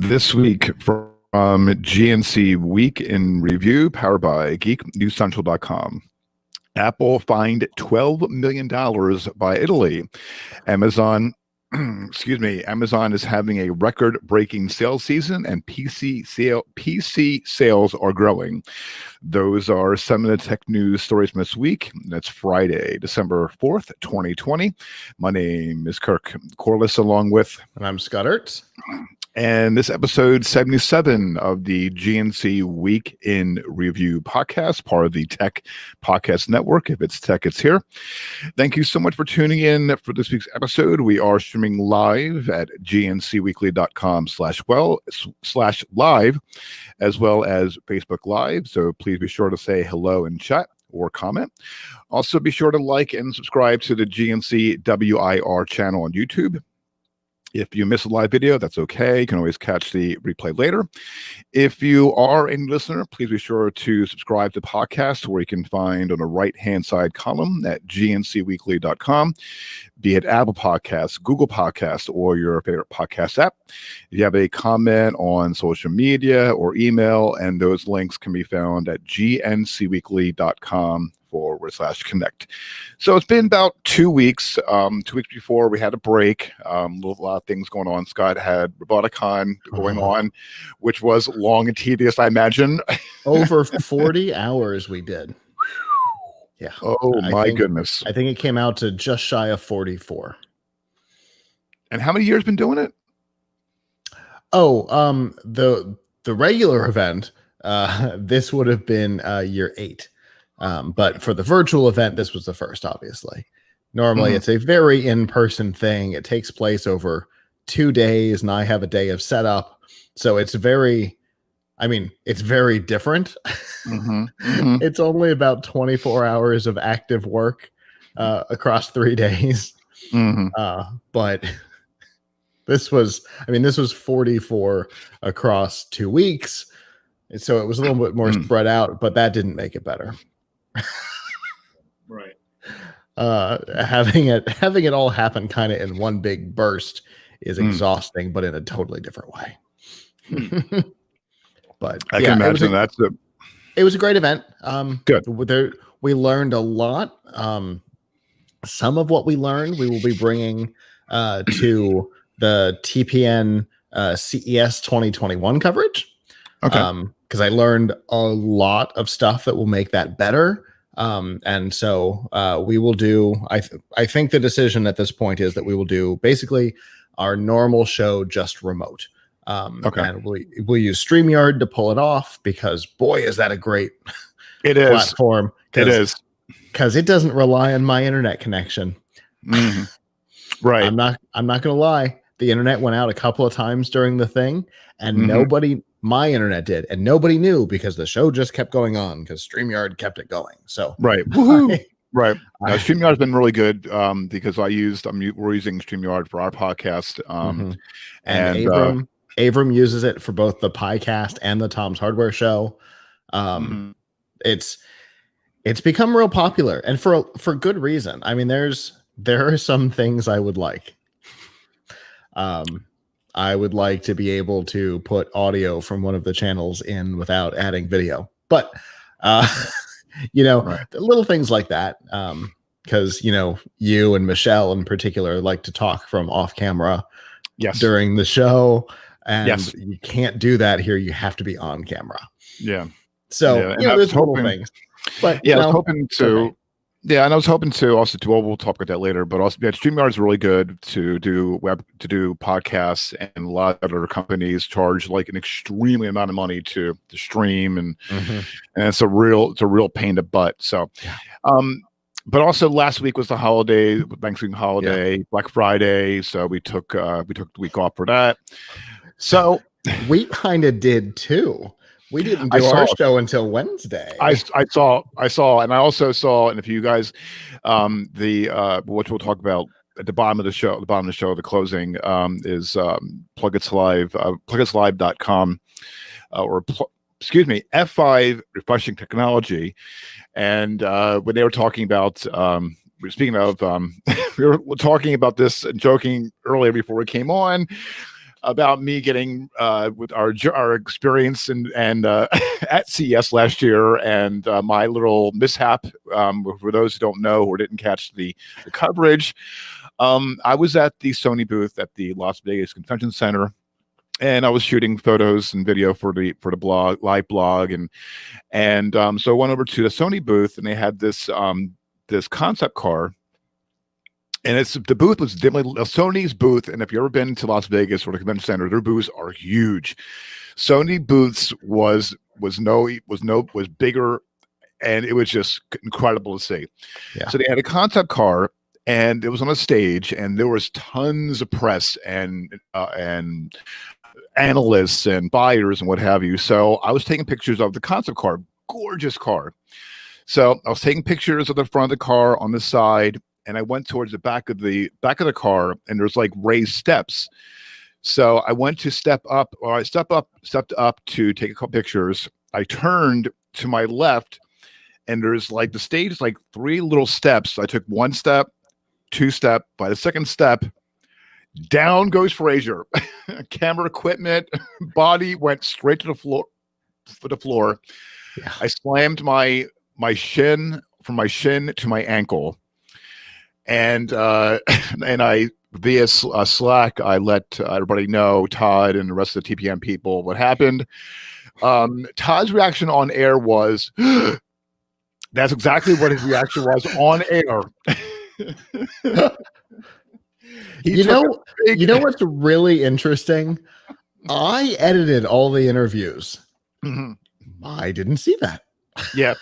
This week from GNC Week in Review, powered by GeekNewsCentral.com. Apple fined $12 million by Italy. Amazon is having a record-breaking sales season, and PC sales are growing. Those are some of the tech news stories from this week. That's Friday, December 4th, 2020. My name is Kirk Corliss, along with... And I'm Scott Ertz. And this episode 77 of the GNC Week in Review podcast, part of the Tech Podcast Network. If it's tech, it's here. Thank you so much for tuning in for this week's episode. We are streaming live at gncweekly.com/live, as well as Facebook Live. So please be sure to say hello in chat or comment. Also, be sure to like and subscribe to the GNC WIR channel on YouTube. If you miss a live video, that's okay. You can always catch the replay later. If you are a listener, please be sure to subscribe to the podcast, where you can find on the right-hand side column at gncweekly.com, be it Apple Podcasts, Google Podcasts, or your favorite podcast app. If you have a comment on social media or email, and those links can be found at gncweekly.com/connect. So it's been about 2 weeks. 2 weeks before we had a break. A lot of things going on. Scott had Roboticon going on, which was long and tedious, I imagine. Over 40 hours we did. Yeah. Oh, my goodness. I think it came out to just shy of 44. And how many years been doing it? Oh, the regular event, this would have been year 8. But for the virtual event, this was the first, obviously. Normally, it's a very in-person thing. It takes place over 2 days, and I have a day of setup. So it's very different. It's only about 24 hours of active work across 3 days. But this was 44 across 2 weeks. So it was a little bit more spread out, but that didn't make it better. Right. Having it all happen kind of in one big burst is exhausting, but in a totally different way. But I can imagine it was a great event. Good. We learned a lot. Some of what we learned, we will be bringing to the TPN CES 2021 coverage. Okay. Because I learned a lot of stuff that will make that better. And so we will do, I think the decision at this point is that we will do basically our normal show just remote. Okay. And we'll use StreamYard to pull it off, because boy, is that a great platform. It is. Because it doesn't rely on my internet connection. Right. I'm not going to lie. The internet went out a couple of times during the thing, and my internet did, and nobody knew, because the show just kept going on because StreamYard kept it going. So right. Right. StreamYard has been really good because we're using StreamYard for our podcast. And Abram uses it for both the podcast and the Tom's Hardware show. It's become real popular, and for good reason. I mean, there are some things I would like. I would like to be able to put audio from one of the channels in without adding video, but the little things like that. Because you and Michelle in particular like to talk from off camera during the show, and you can't do that here. You have to be on camera. Yeah. So there's little things. But I was hoping to. Okay. Yeah, and I was hoping to also do. We'll talk about that later. But also, StreamYard is really good to do podcasts, and a lot of other companies charge like an extremely amount of money to stream, and it's a real pain in the butt. So, but also last week was the holiday, Thanksgiving holiday, Black Friday. So we took the week off for that. So we kind of did too. We didn't do our show until Wednesday. I saw, and I also saw, and if you guys, which we'll talk about at the bottom of the show, the closing is plugitslive.com F5 Refreshing Technology, and when they were talking about, speaking of, we were talking about this and joking earlier before we came on. about me getting with our experience and at CES last year and my little mishap. For those who don't know or didn't catch the coverage, I was at the Sony booth at the Las Vegas Convention Center, and I was shooting photos and video for the blog, live blog, and so I went over to the Sony booth, and they had this this concept car. And the booth was dimly Sony's booth. And if you've ever been to Las Vegas or the convention center, their booths are huge. Sony booths was bigger, and it was just incredible to see. Yeah. So they had a concept car, and it was on a stage, and there was tons of press and analysts and buyers and what have you. So I was taking pictures of the concept car, gorgeous car. So I was taking pictures of the front of the car, on the side, and I went towards the back of the car, and there's like raised steps. So I went to stepped up to take a couple pictures. I turned to my left, and there's like the stage is like 3 little steps. I took 1 step, 2 step. By the second step, down goes Fraser. Camera equipment, body went straight to the floor. Yeah. I slammed my shin, from my shin to my ankle. And I via Slack, I let everybody know, Todd and the rest of the TPM people, what happened. Todd's reaction on air was, that's exactly what his reaction was on air. You know what's really interesting? I edited all the interviews. Mm-hmm. I didn't see that. Yeah.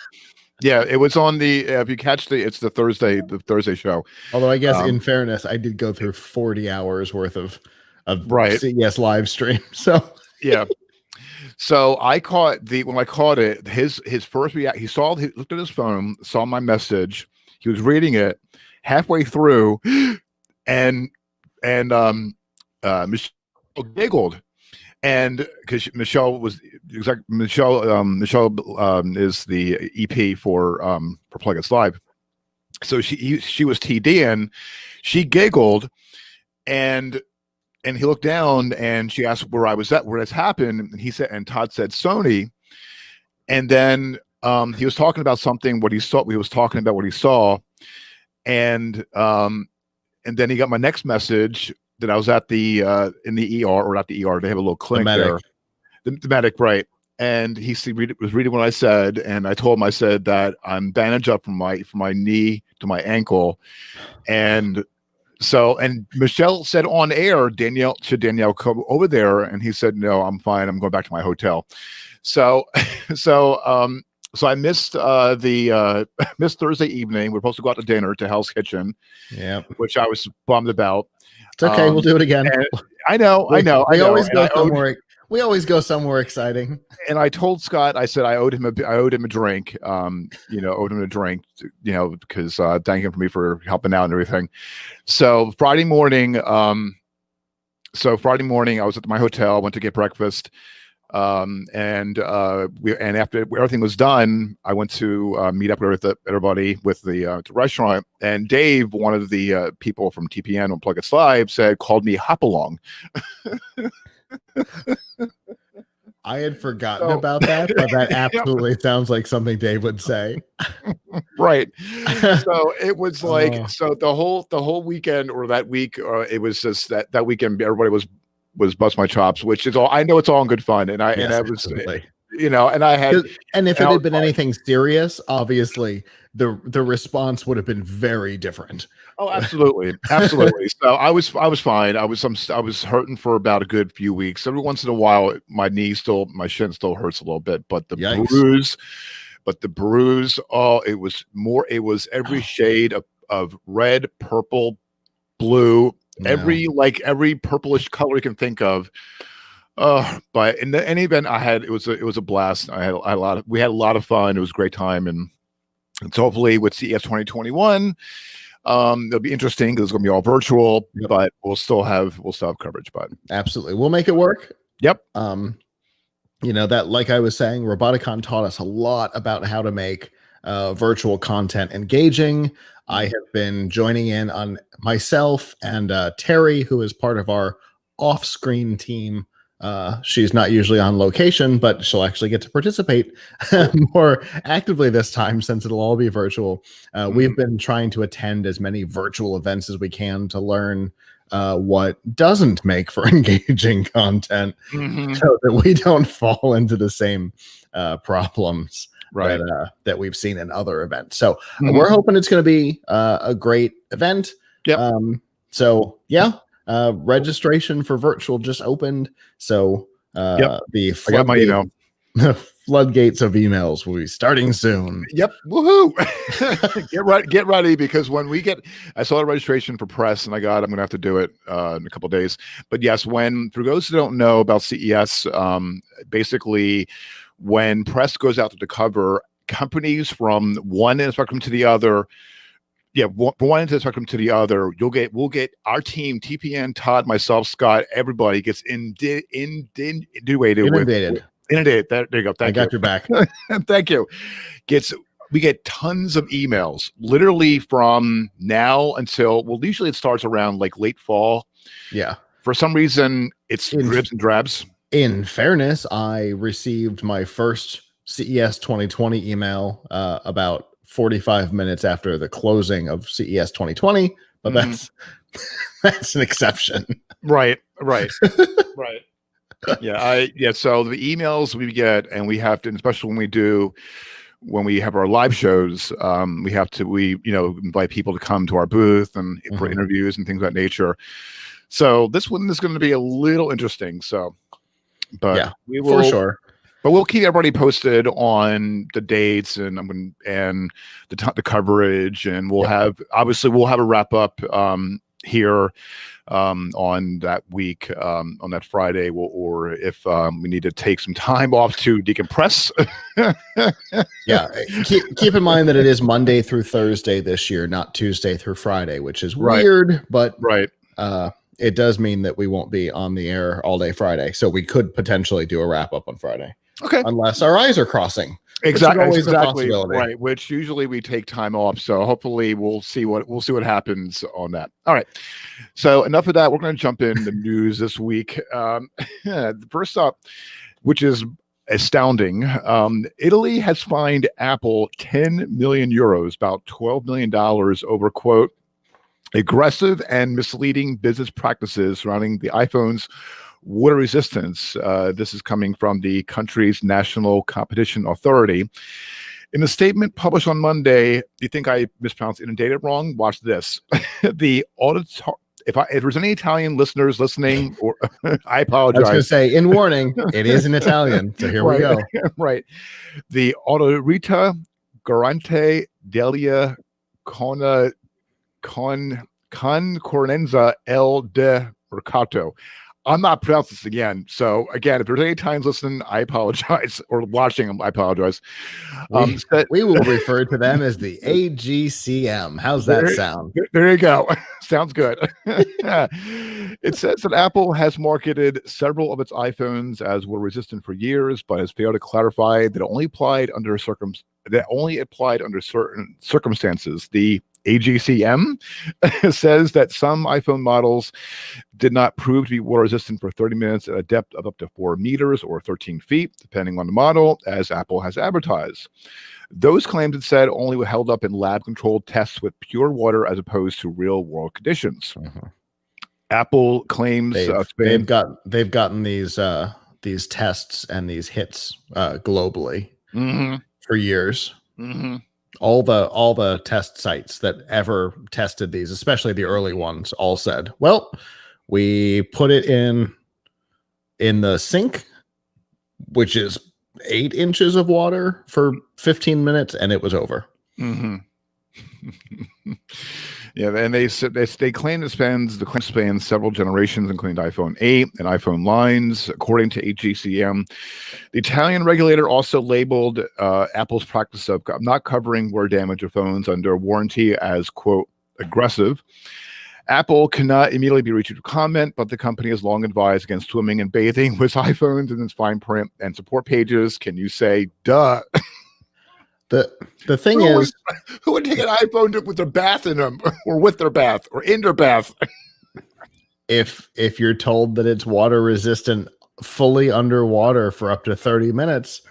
Yeah, it was on the if you catch it's the Thursday show. Although I guess in fairness, I did go through 40 hours worth of right. CES live stream. So yeah. So when I caught it, his first reaction, he looked at his phone, saw my message, he was reading it halfway through, and Michelle giggled. And because Michelle is the EP for Plugins Live, so she was TDing, she giggled, and he looked down and she asked where I was at, where this happened, and he said, and Todd said Sony, and then he was talking about something what he saw. He was talking about what he saw, and then he got my next message. That I was at the in the ER, or not the ER. They have a little clinic there. The medic, right? And he was reading what I said, and I told him, I said that I'm bandaged up from my knee to my ankle, and Michelle said on air, Danielle come over there, and he said, no, I'm fine. I'm going back to my hotel. So I missed missed Thursday evening. We're supposed to go out to dinner to Hell's Kitchen, yeah, which I was bummed about. It's okay. We'll do it again. I know. We always go somewhere exciting. And I told Scott, I said I owed him a drink. Owed him a drink. Because thank him for helping out and everything. So Friday morning, I was at my hotel. Went to get breakfast. And after everything was done, I went to meet up with everybody with the restaurant. And Dave, one of the people from TPN on Plugins Live, called me Hop Along. I had forgotten about that, but that absolutely sounds like something Dave would say. Right. So it was like so the whole weekend, or that week, it was just that weekend. Everybody was bust my chops, which is all. I know it's all in good fun, and I was, absolutely. And I had, and if it had been anything serious, obviously the response would have been very different. Oh, absolutely, absolutely. So I was fine. I was hurting for about a good few weeks. Every once in a while, my shin still hurts a little bit, but the bruise. Oh, it was every shade of red, purple, blue. No. Every purplish color you can think of. But in any event it was a blast. We had a lot of fun. It was a great time, and so hopefully with CES 2021, it'll be interesting because it's going to be all virtual. Yep. But we'll still have coverage. But absolutely, we'll make it work. Yep. That, like I was saying, Roboticon taught us a lot about how to make virtual content engaging. I have been joining in on myself and Terry, who is part of our off-screen team. She's not usually on location, but she'll actually get to participate more actively this time since it'll all be virtual. We've been trying to attend as many virtual events as we can to learn what doesn't make for engaging content, so that we don't fall into the same problems that we've seen in other events. So we're hoping it's going to be a great event. Yep. So yeah. Registration for virtual just opened, so I got my email. The floodgates of emails will be starting soon. Yep, woohoo! Get ready, because when I saw the registration for press, and I'm going to have to do it in a couple of days. But yes, for those who don't know about CES, basically, when press goes out to cover, companies from one end of the spectrum to the other. Yeah, from one end of the spectrum to the other, we'll get our team, TPN, Todd, myself, Scott, everybody gets inundated. There you go. I got your back. Thank you. We get tons of emails, literally from now until, usually it starts around like late fall. Yeah. For some reason, it's dribs and drabs. In fairness, I received my first CES 2020 email about 45 minutes after the closing of CES 2020, but that's an exception. Right. Yeah. So the emails we get, and we have to, especially when we have our live shows, we invite people to come to our booth and for interviews and things of that nature. So this one is going to be a little interesting. So, but yeah, we will, for sure. But we'll keep everybody posted on the dates and the coverage, and we'll have a wrap up here on that week, on that Friday, or if we need to take some time off to decompress. Yeah, keep in mind that it is Monday through Thursday this year, not Tuesday through Friday, which is weird, but it does mean that we won't be on the air all day Friday, so we could potentially do a wrap up on Friday. Okay. Unless our eyes are crossing. Exactly. Right. Which usually we take time off. So hopefully we'll see what happens on that. All right. So enough of that. We're going to jump in the news this week. First up, which is astounding. Italy has fined Apple 10 million euros, about $12 million, over, quote, aggressive and misleading business practices surrounding the iPhone's water resistance. This is coming from the country's National Competition Authority. In a statement published on Monday, do you think I mispronounced inundated wrong? Watch this. If there's any Italian listeners listening, or I apologize. I was going to say, in warning, it is in Italian. So here we go. Right. The Autorita Garante della Concorrenza L de Mercato. I'm not pronouncing this again. So again, if there's any times listening, I apologize, or watching them, I apologize. We will refer to them as the AGCM. How's that sound? There you go. Sounds good. It says that Apple has marketed several of its iPhones as water resistant for years, but has failed to clarify that it only applied under certain circumstances. The AGCM says that some iPhone models did not prove to be water resistant for 30 minutes at a depth of up to 4 meters or 13 feet, depending on the model, as Apple has advertised. Those claims, it said, only were held up in lab-controlled tests with pure water as opposed to real-world conditions. Apple claims they've gotten these tests and these hits globally for years. All the test sites that ever tested these, especially the early ones, all said, well, we put it in the sink, which is 8 inches of water, for 15 minutes, and it was over. Yeah, and they claim it spans several generations, including the iPhone 8 and iPhone lines, according to AGCM. The Italian regulator also labeled Apple's practice of not covering water damage of phones under warranty as, quote, aggressive. Apple cannot immediately be reached to comment, but the company has long advised against swimming and bathing with iPhones in its fine print and support pages. Can you say, duh? The thing is, who would take an iPhone with their bath in them, or with their bath, or in their bath? if you're told that it's water resistant fully underwater for up to 30 minutes,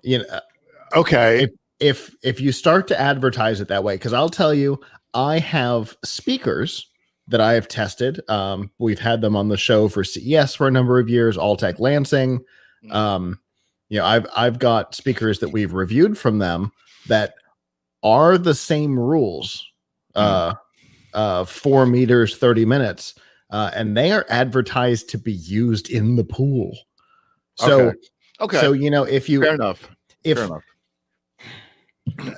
you know, okay. If you start to advertise it that way, because I'll tell you, I have speakers that I have tested. We've had them on the show for CES for a number of years, Alltech Lansing. I've got speakers that we've reviewed from them that are the same rules, 4 meters, 30 minutes, and they are advertised to be used in the pool. So, okay. So, if you, fair enough.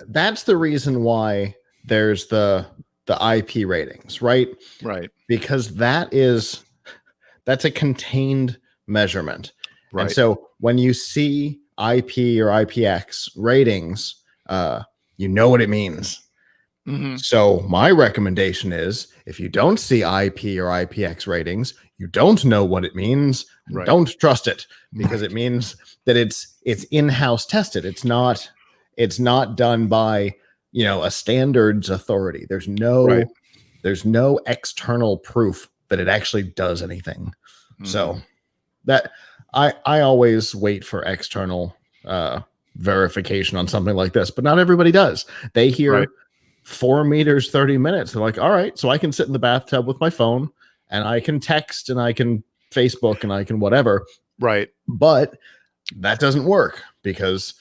That's the reason why there's the IP ratings, right? Right. Because that's a contained measurement. Right. And so when you see IP or IPX ratings, you know what it means. Mm-hmm. So my recommendation is, if you don't see IP or IPX ratings, you don't know what it means. Right. Don't trust it, because it means that it's in-house tested. It's not done by, a standards authority. There's no external proof that it actually does anything. Mm-hmm. So that I always wait for external verification on something like this, but not everybody does. They hear 4 meters, 30 minutes. They're like, all right, so I can sit in the bathtub with my phone and I can text and I can Facebook and I can whatever. Right. But that doesn't work because,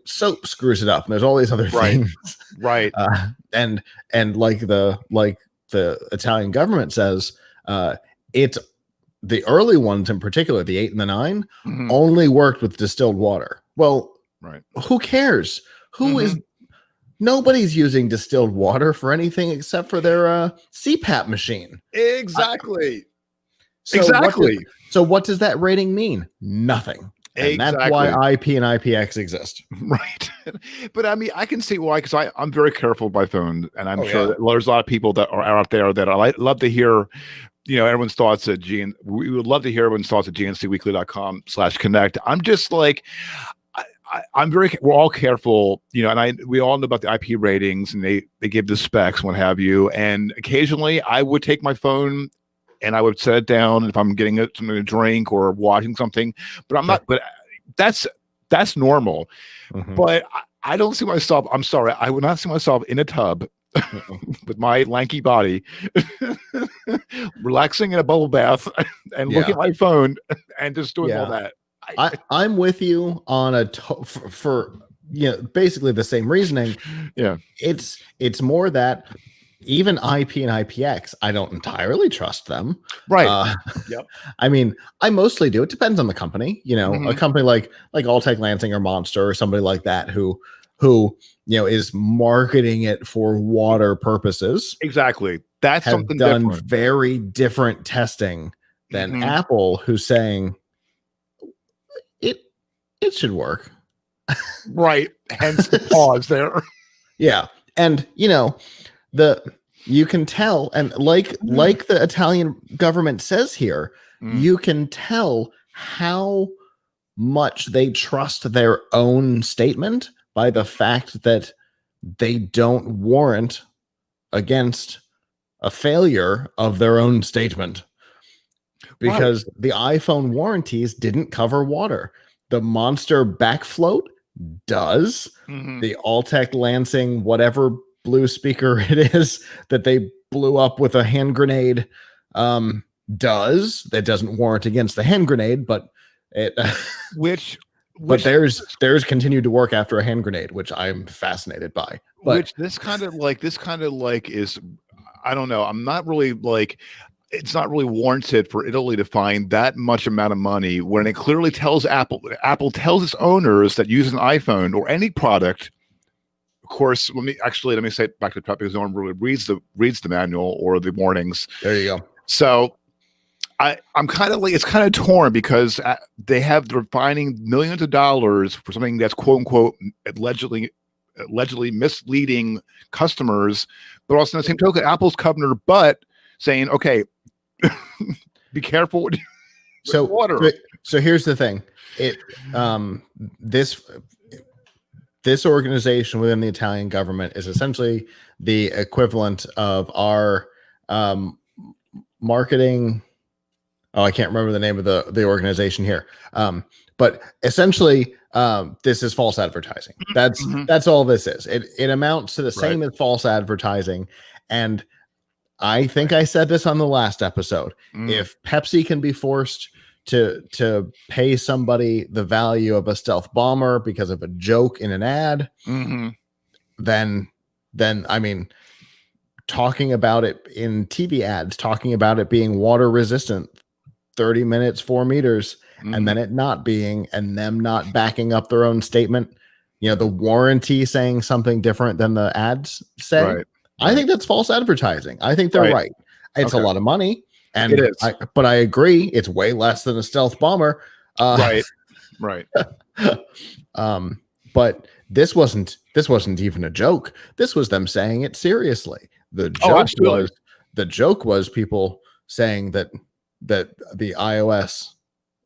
soap screws it up and there's all these other things. Right. And like the Italian government says, it's the early ones in particular, the 8 and the 9, only worked with distilled water. Well, who cares? Nobody's using distilled water for anything except for their CPAP machine. Exactly. So what does that rating mean? Nothing. And that's why IP and IPX exist. Right. But I mean, I can see why, because I'm very careful with my phone, and I'm sure that there's a lot of people that are out there that I love to hear, everyone's thoughts at we would love to hear everyone's thoughts at gncweekly.com/connect. I'm just like, we're all careful, and we all know about the IP ratings, and they give the specs, what have you. And occasionally I would take my phone and I would set it down if I'm getting something to drink or watching something, but I'm not, but that's normal. But I don't see myself, I'm sorry, I would not see myself in a tub with my lanky body, relaxing in a bubble bath and looking at my phone and just doing all that. I'm with you on for basically the same reasoning. Yeah. It's more that even IP and IPX, I don't entirely trust them. Right. Yep. I mean, I mostly do. It depends on the company. A company like Alltech Lansing or Monster or somebody like that who is marketing it for water purposes. Exactly. That's something done different. Very different testing than Apple, who's saying it should work. Right. Hence the pause there. Yeah. And you can tell, and like the Italian government says here, you can tell how much they trust their own statement by the fact that they don't warrant against a failure of their own statement, because the iPhone warranties didn't cover water. The Monster backfloat does. The Alltech Lansing whatever blue speaker it is that they blew up with a hand grenade does. That doesn't warrant against the hand grenade, but it but theirs continued to work after a hand grenade, which I'm fascinated by. But which this kind of like is, I don't know, I'm not really like, it's not really warranted for Italy to find that much amount of money when it clearly tells Apple tells its owners that use an iPhone or any product. Of course, let me say it back to the top, because no one really reads the manual or the warnings. There you go. So I'm kind of like, it's kind of torn, because they're finding millions of dollars for something that's quote unquote allegedly misleading customers, but also in the same token, Apple's covering their butt, saying, okay, be careful with water. So here's the thing. This organization within the Italian government is essentially the equivalent of our marketing. Oh, I can't remember the name of the organization here. But essentially, this is false advertising. That's all this is. It amounts to the same as false advertising. And I think I said this on the last episode. If Pepsi can be forced to pay somebody the value of a stealth bomber because of a joke in an ad, then I mean, talking about it in TV ads, talking about it being water resistant, 30 minutes, 4 meters, and then it not being, and them not backing up their own statement, the warranty saying something different than the ads say. Right. I think that's false advertising. I think they're right. It's a lot of money, and it is. But I agree, it's way less than a stealth bomber. Right. But this wasn't even a joke. This was them saying it seriously. The joke was people saying that the iOS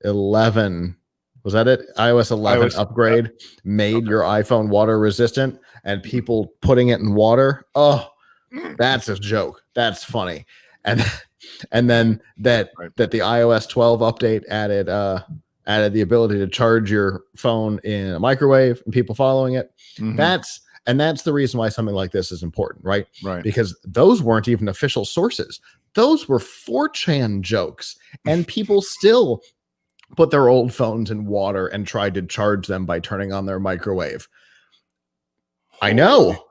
11, was that it? iOS 11 upgrade made your iPhone water resistant, and people putting it in water. Oh, that's a joke. That's funny. And then that the iOS 12 update added the ability to charge your phone in a microwave, and people following it. That's the reason why something like this is important, right? Right. Because those weren't even official sources. Those were 4chan jokes, and people still put their old phones in water and tried to charge them by turning on their microwave. I know.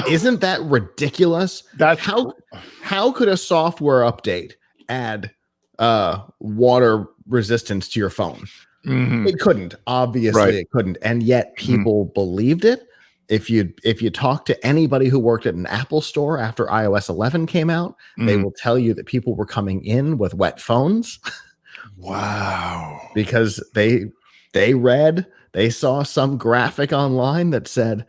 Isn't that ridiculous? That's how could a software update add water resistance to your phone? It couldn't. Obviously, it couldn't. And yet people believed it. If you talk to anybody who worked at an Apple store after iOS 11 came out, they will tell you that people were coming in with wet phones. Wow. Because they saw some graphic online that said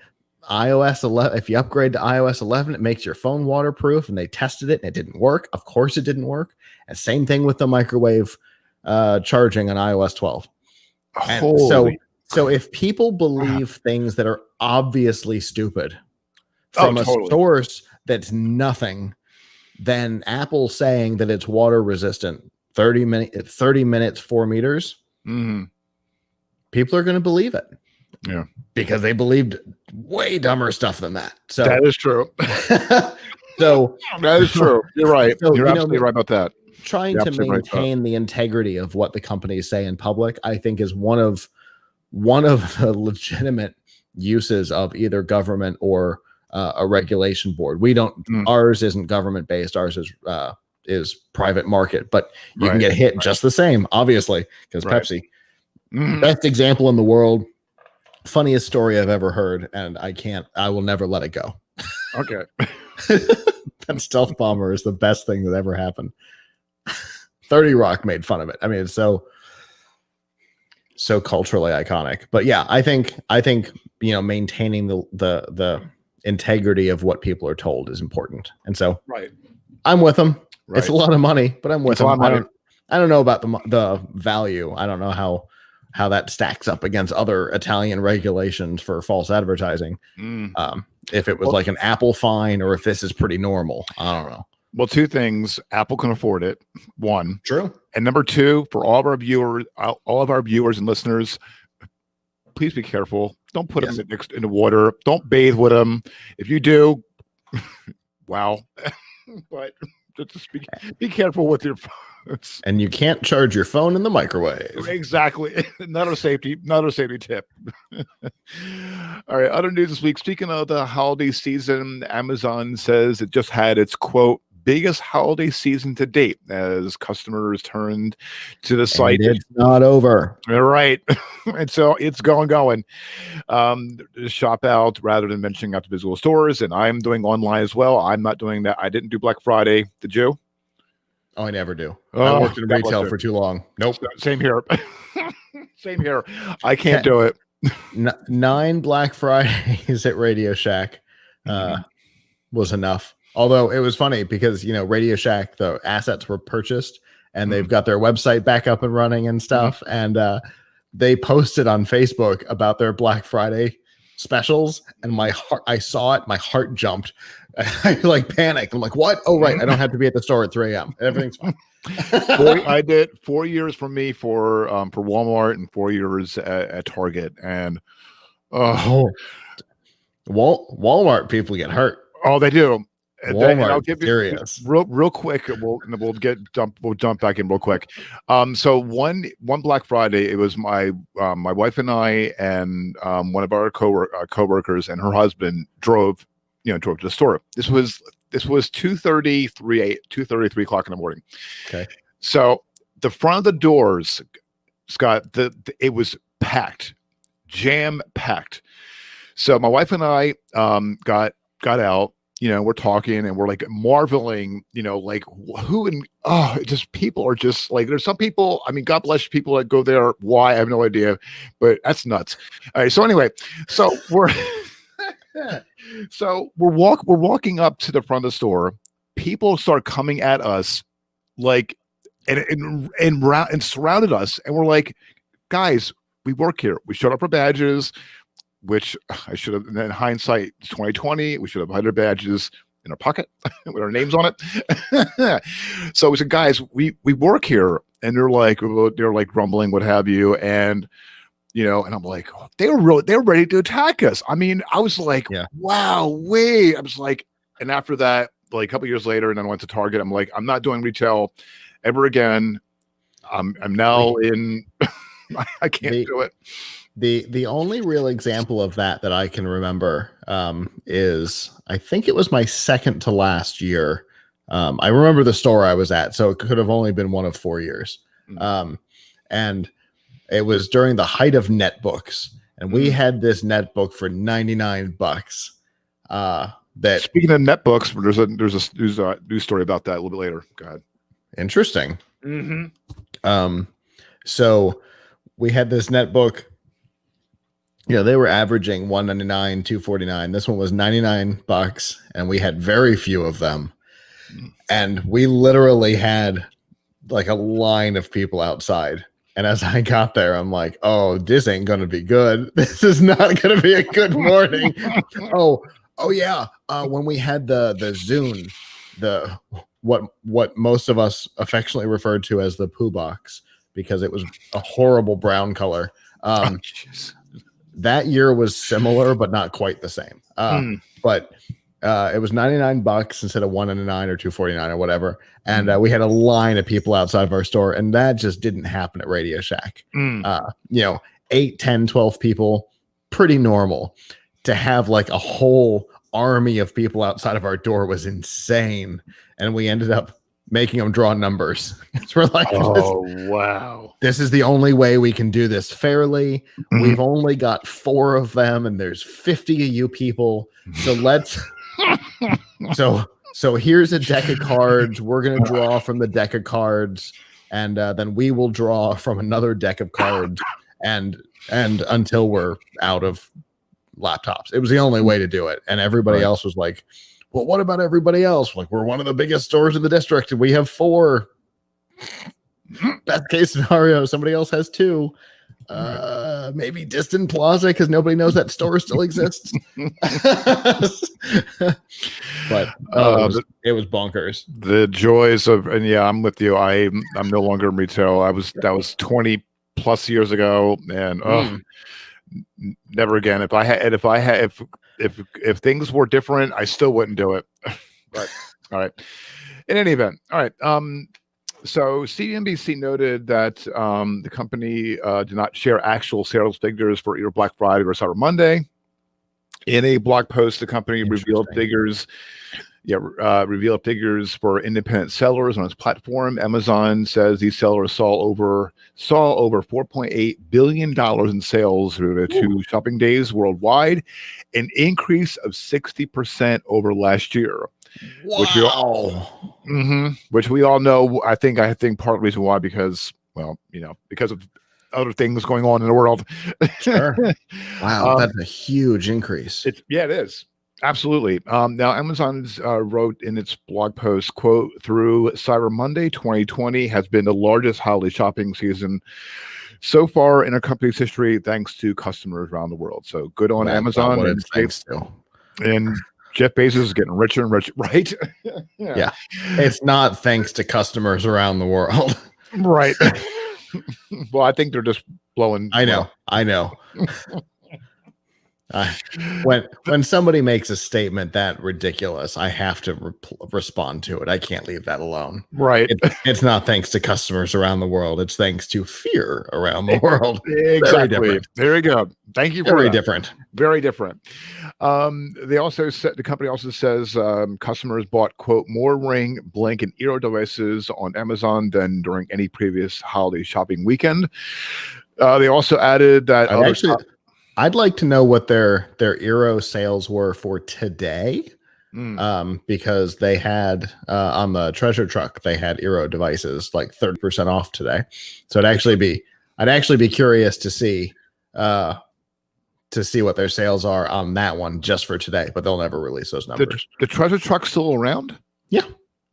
iOS 11, if you upgrade to iOS 11, it makes your phone waterproof, and they tested it and it didn't work. Of course it didn't work. And same thing with the microwave charging on iOS 12. And so if people believe things that are obviously stupid from a source that's nothing, then Apple saying that it's water resistant 30 minutes, 4 meters, people are going to believe it. Yeah. Because they believed way dumber stuff than that. So that is true. So that is true. You're right. So, You're absolutely right about that. Trying to maintain the integrity of what the companies say in public, I think, is one of the legitimate uses of either government or a regulation board. We don't. Ours isn't government based. Ours is private market, but you can get hit just the same, obviously, because Pepsi. Best example in the world. Funniest story I've ever heard, and I will never let it go. Okay. That stealth bomber is the best thing that ever happened. 30 Rock made fun of it. I mean, it's so culturally iconic. But yeah, I think maintaining the integrity of what people are told is important. And so I'm with them. Right. It's a lot of money, but I'm with them. I don't know about the value. I don't know how that stacks up against other Italian regulations for false advertising. If it was like an Apple fine, or if this is pretty normal. I don't know. Well, two things. Apple can afford it. One. True. And number two, for all of our viewers and listeners, please be careful. Don't put them in the water. Don't bathe with them. If you do, wow. But just be careful with your phones. And you can't charge your phone in the microwave. Exactly. Another safety tip. All right. Other news this week. Speaking of the holiday season, Amazon says it just had its quote biggest holiday season to date as customers turned to the site. And it's not over. All right. And so it's going. Shop out rather than venturing out to physical stores. And I'm doing online as well. I'm not doing that. I didn't do Black Friday. Did you? Oh, I never do. I worked in retail for too long. Nope. Same here. Same here. I can't do it. 9 Black Fridays at Radio Shack was enough. Although it was funny because, Radio Shack, the assets were purchased and they've got their website back up and running and stuff. And they posted on Facebook about their Black Friday specials, and I saw it, my heart jumped. I like panicked. I'm like, what? Oh, right. I don't have to be at the store at 3 a.m. Everything's fine. I did 4 years for me for Walmart and 4 years at Target. And Walmart people get hurt. Oh, they do. Walmart, I'll give serious. You real quick. We'll jump back in real quick. So one Black Friday, it was my wife and I and one of our coworkers and her husband drove to the store. This was 2:30, 3 o'clock in the morning. Okay. So the front of the doors, Scott, it was packed, jam packed. So my wife and I got out. We're talking and we're like marveling, like who and just people are just like, there's some people, I mean, God bless people that go there. Why? I have no idea, but that's nuts. All right. So anyway, so we're walking up to the front of the store. People start coming at us like, and surrounded us. And we're like, guys, we work here. We showed up for badges, which I should have, in hindsight, 2020, we should have had our badges in our pocket with our names on it. So we said, guys, we work here. And they're like grumbling, what have you. And, and I'm like, they were ready to attack us. I mean, I was like, wow, wait. I was like, and after that, like a couple years later, and then I went to Target. I'm like, I'm not doing retail ever again. I'm now in, I can't do it. The only real example of that I can remember is, I think it was my second to last year. I remember the store I was at, so it could have only been one of 4 years. And it was during the height of netbooks, and we had this netbook for $99. That, speaking of netbooks, there's a news story about that a little bit later. Go ahead. Interesting. So we had this netbook. They were averaging $199, $249. This one was $99, and we had very few of them. And we literally had like a line of people outside. And as I got there, I'm like, oh, this ain't going to be good. This is not going to be a good morning. Oh yeah. When we had the Zune, what most of us affectionately referred to as the poo box, because it was a horrible brown color. That year was similar, but not quite the same. But it was $99 instead of $199 or $249 or whatever. And we had a line of people outside of our store, and that just didn't happen at Radio Shack. 8, 10, 12 people, pretty normal. To have like a whole army of people outside of our door was insane. And we ended up making them draw numbers. We're like, wow, this is the only way we can do this fairly. We've only got 4 of them, and there's 50 of you people. So let's so here's a deck of cards. We're gonna draw from the deck of cards, and then we will draw from another deck of cards, and until we're out of laptops. It was the only way to do it. And everybody else was like, well, what about everybody else? Like, we're one of the biggest stores in the district, and we have 4. Best case scenario, somebody else has 2. Maybe Distant Plaza, because nobody knows that store still exists. But it was bonkers. The joys of, and yeah, I'm with you. I'm no longer in retail. That was 20 plus years ago, and never again. If things were different, I still wouldn't do it. But all right. In any event, all right. So CNBC noted that the company did not share actual sales figures for either Black Friday or Cyber Monday. In a blog post, the company revealed figures for independent sellers on its platform. Amazon says these sellers saw over $4.8 billion in sales through the 2 shopping days worldwide, an increase of 60% over last year. Wow. Which we all know. I think part of the reason why, because of other things going on in the world. Sure. Wow, that's a huge increase. It is. Absolutely. Now, Amazon's wrote in its blog post, quote, through Cyber Monday 2020 has been the largest holiday shopping season so far in our company's history, thanks to customers around the world. So good on That's not Amazon what and it's thanks to. and Jeff Bezos is getting richer and richer, right? Yeah. It's not thanks to customers around the world. Right. Well, I think they're just blowing. I know. When somebody makes a statement that ridiculous, I have to respond to it. I can't leave that alone. Right. It's not thanks to customers around the world. It's thanks to fear around the world. Exactly. There you go. Thank you. Very different. Very different. They also said, the company also says customers bought, quote, more Ring, Blink, and Eero devices on Amazon than during any previous holiday shopping weekend. They also added that I'd like to know what their Eero sales were for today, because they had on the treasure truck they had Eero devices like 30% off today. So I'd actually be curious to see what their sales are on that one just for today. But they'll never release those numbers. The treasure truck's still around? Yeah.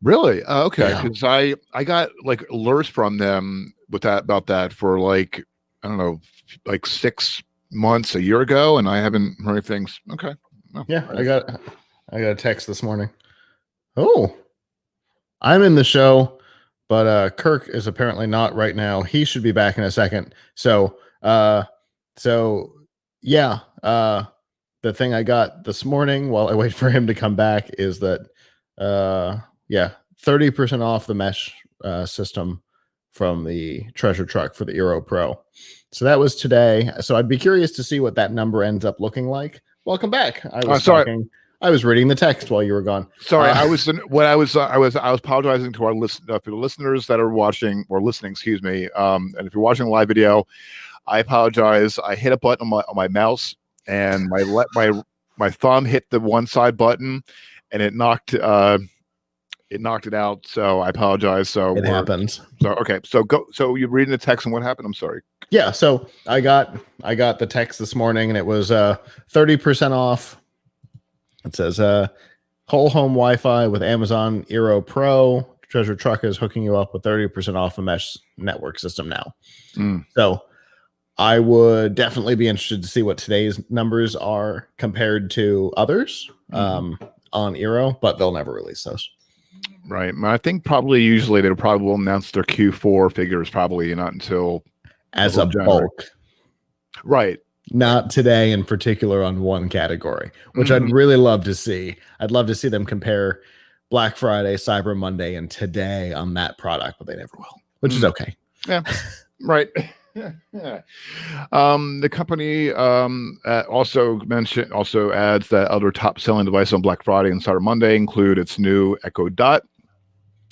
Really? Okay. Yeah. Because I got like alerts from them about that for like, I don't know, like 6 months, a year ago, and I haven't heard anything. Okay. Oh, yeah, right. I got a text this morning. Oh, I'm in the show, but Kirk is apparently not right now. He should be back in a second. So yeah, the thing I got this morning while I wait for him to come back is that 30% off the mesh system from the treasure truck for the Eero Pro. So that was today. So I'd be curious to see what that number ends up looking like. Welcome back. I was talking. I was reading the text while you were gone. Sorry, I was apologizing to our for the listeners that are watching or listening. Excuse me. And if you're watching a live video, I apologize. I hit a button on my mouse, and my thumb hit the one side button, and it knocked it out. So I apologize. So it happens. So okay. So go. So you're reading the text, and what happened? I'm sorry. Yeah. So I got the text this morning, and it was 30% off. It says whole home Wi-Fi with Amazon Eero Pro. Treasure Truck is hooking you up with 30% off a mesh network system now. So I would definitely be interested to see what today's numbers are compared to others on Eero, but they'll never release those. Right. I think usually they'll probably announce their Q4 figures probably not until as a bulk. Right. Not today in particular on one category, which I'd really love to see. I'd love to see them compare Black Friday, Cyber Monday, and today on that product, but they never will, which is okay. Yeah. Right. Yeah. The company also adds that other top selling devices on Black Friday and Cyber Monday include its new Echo Dot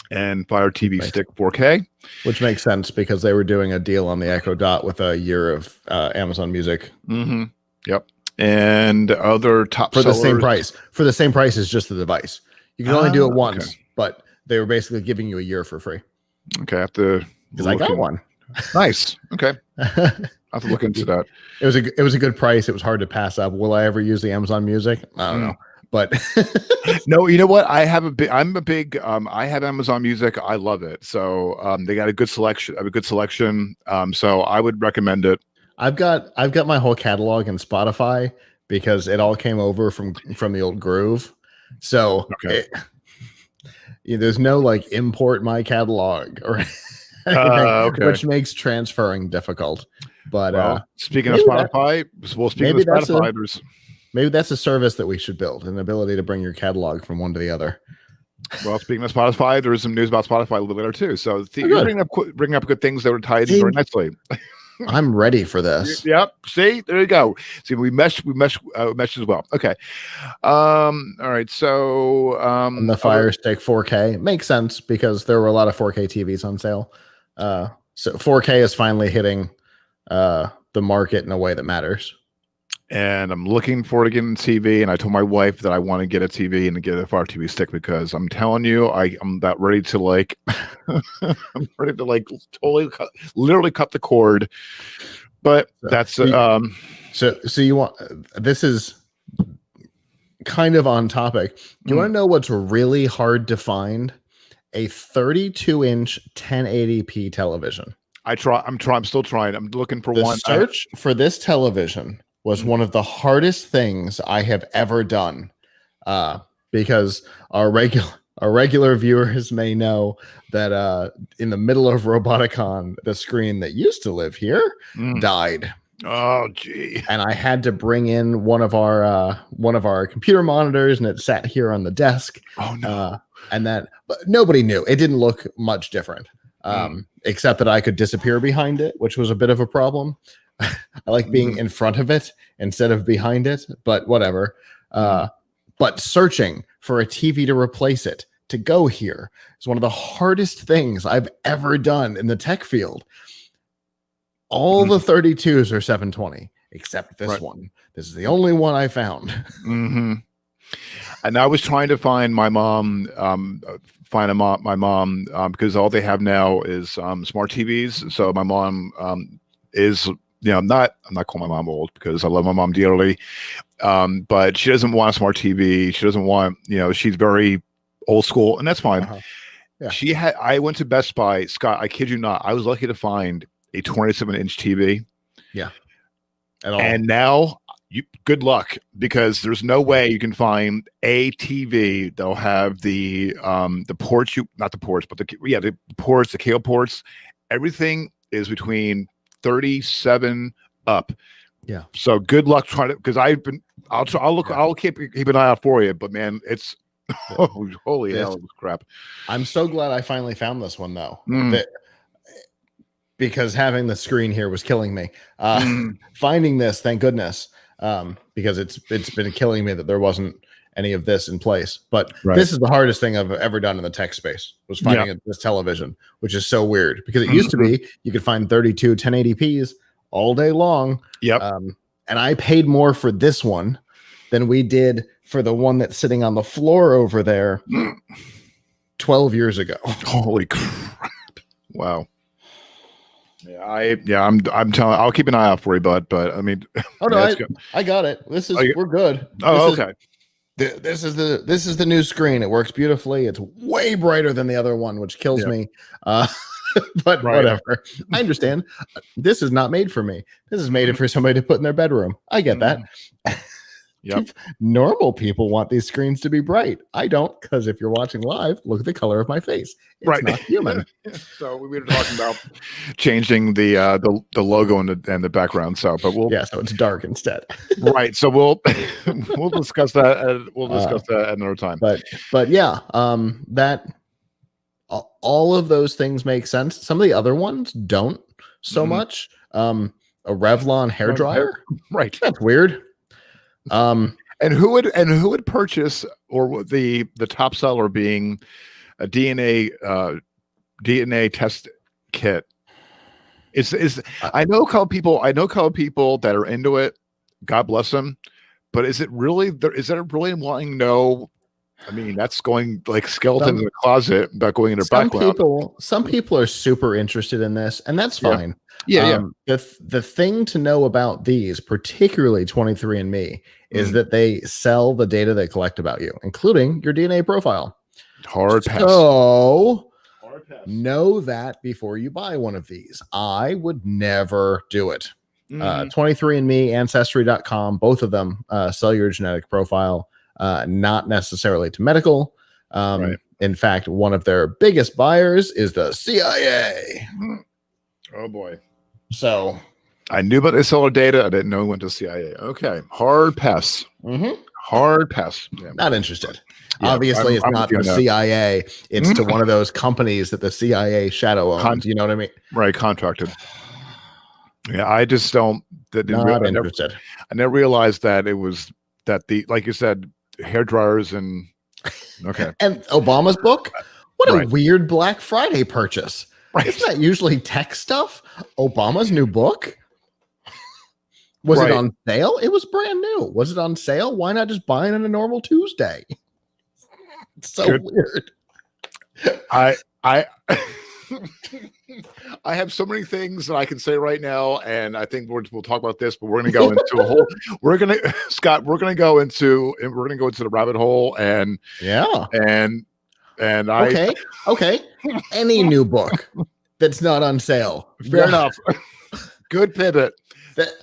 and Fire TV Stick 4K, which makes sense because they were doing a deal on the Echo Dot with a year of Amazon Music. Yep. And other top for sellers. The same price. For the same price as just the device. You can only do it once, but they were basically giving you a year for free. Okay, I have to because I got one. Nice. Okay. I have to look into that. It was a good price. It was hard to pass up. Will I ever use the Amazon Music? I don't know. But no, you know what? I have I have Amazon Music. I love it. So they got a good selection. So I would recommend it. I've got my whole okay Spotify because it all came over from the old Groove. So there's no like import my catalog or anything, which makes transferring difficult. But speaking of Spotify, maybe that's a service that we should build, an ability to bring your catalog from one to the other. Well, speaking of Spotify, there is some news about Spotify a little bit later too. So you're bringing up good things that are tied in very nicely. I'm ready for this. Yep. See, there you go. See, we mesh as well. Okay. All right. So and the Fire Stick 4K makes sense because there were a lot of 4K TVs on sale. So 4K is finally hitting the market in a way that matters. And I'm looking forward to getting a TV. And I told my wife that I want to get a TV and get a Fire TV stick because I'm telling you, I'm about ready to like, I'm ready to like totally literally cut the cord. But that's so you want, this is kind of on topic. You want to know what's really hard to find? A 32-inch 1080p television. I'm still trying. I'm looking for The one. search for this television was one of the hardest things I have ever done, because our regular viewers may know that in the middle of Roboticon, the screen that used to live here died. Oh, gee. And I had to bring in one of our computer monitors, and it sat here on the desk. Oh no. But nobody knew. It didn't look much different, except that I could disappear behind it, which was a bit of a problem. I like being in front of it instead of behind it, but whatever. But searching for a TV to replace it, to go here, is one of the hardest things I've ever done in the tech field. All the 32s are 720, except this one. This is the only one I found. And I was trying to find my mom, because all they have now is smart TVs. So my mom is, I'm not calling my mom old because I love my mom dearly, but she doesn't want a smart TV. She doesn't want, she's very old school, and that's fine. Yeah. I went to Best Buy, Scott, I kid you not, I was lucky to find a 27-inch TV. Yeah. And now, good luck, because there's no way you can find a TV that'll have the ports, not the ports, but the ports, the cable ports. Everything is between 37 up. Yeah. So good luck trying to, because I'll keep an eye out for you, but man, it's holy hell, it was crap. I'm so glad I finally found this one though. Because having the screen here was killing me. Finding this, thank goodness, because it's been killing me that there wasn't any of this in place. But this is the hardest thing I've ever done in the tech space, was finding this television, which is so weird, because it used to be you could find 32 1080p's all day long. Yep. And I paid more for this one than we did for the one that's sitting on the floor over there 12 years ago. Holy crap. Wow. I'm telling. I'll keep an eye out for you, bud. But I mean, I got it. We're good. Okay. This is the new screen. It works beautifully. It's way brighter than the other one, which kills me. But whatever. I understand. This is not made for me. This is made for somebody to put in their bedroom. I get that. Yep. Normal people want these screens to be bright. I don't, because if you're watching live, look at the color of my face. It's not human. So we were talking about changing the logo and the background. So so it's dark instead. Right. So we'll discuss that. We'll discuss that another time. But yeah, that all of those things make sense. Some of the other ones don't so much. A Revlon hairdryer, right? That's weird. And who would purchase, or the top seller being a DNA test kit? I know a couple people that are into it. God bless them. But is that really wanting to know? I mean, that's going like skeletons in the closet about going in their background. Some people are super interested in this, and that's fine. Yeah. The thing to know about these, particularly 23andMe, is that they sell the data they collect about you, including your DNA profile. Hard pass. So know that before you buy one of these. I would never do it. 23andMe, Ancestry.com, both of them sell your genetic profile. Not necessarily to medical. In fact, one of their biggest buyers is the CIA. Oh boy. So I knew about this solar data. I didn't know it went to CIA. Okay. Hard pass. Hard pass. Yeah. Not interested. Yeah, obviously, it's not the CIA. It's to one of those companies that the CIA shadow owns. You know what I mean? Right. Contracted. Yeah. I just don't. Not interested. I never realized that it was that like you said, hair dryers and and Obama's book. What a weird Black Friday purchase. Isn't that usually tech stuff? Obama's new book? Was it on sale? It was brand new. Was it on sale? Why not just buy it on a normal Tuesday? It's so weird. I have so many things that I can say right now, and I think we'll talk about this, but we're going to go into a whole. We're going to go into the rabbit hole, and okay. Any new book, that's not on sale. Fair enough. Good pivot.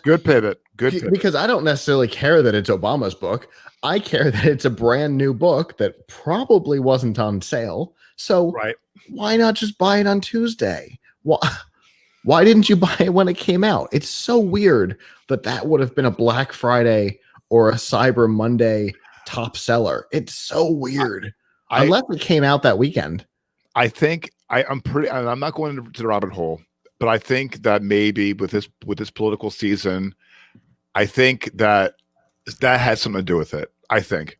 Good pivot. Because I don't necessarily care that it's Obama's book. I care that it's a brand new book that probably wasn't on sale. So why not just buy it on Tuesday? Why didn't you buy it when it came out? It's so weird that would have been a Black Friday or a Cyber Monday top seller. It's so weird. Unless it came out that weekend. I think I'm not going to the rabbit hole, but I think that maybe with this political season, I think that has something to do with it. I think.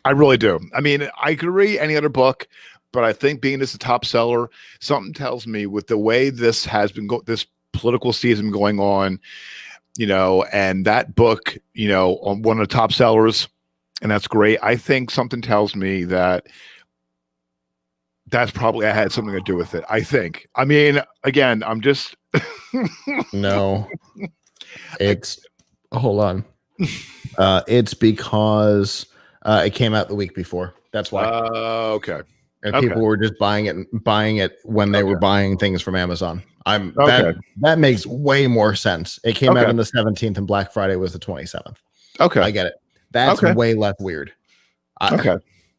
I really do. I mean, I could read any other book, but I think being this a top seller, something tells me with the way this has been this political season going on, and that book, on one of the top sellers, and that's great. I think something tells me that that's probably had something to do with it. I think. I mean, again, I'm just no. Hold on. It's because it came out the week before. That's why. Okay. And people were just buying it when they were buying things from Amazon. That makes way more sense. It came out on the 17th and Black Friday was the 27th. Okay. I get it. That's way less weird.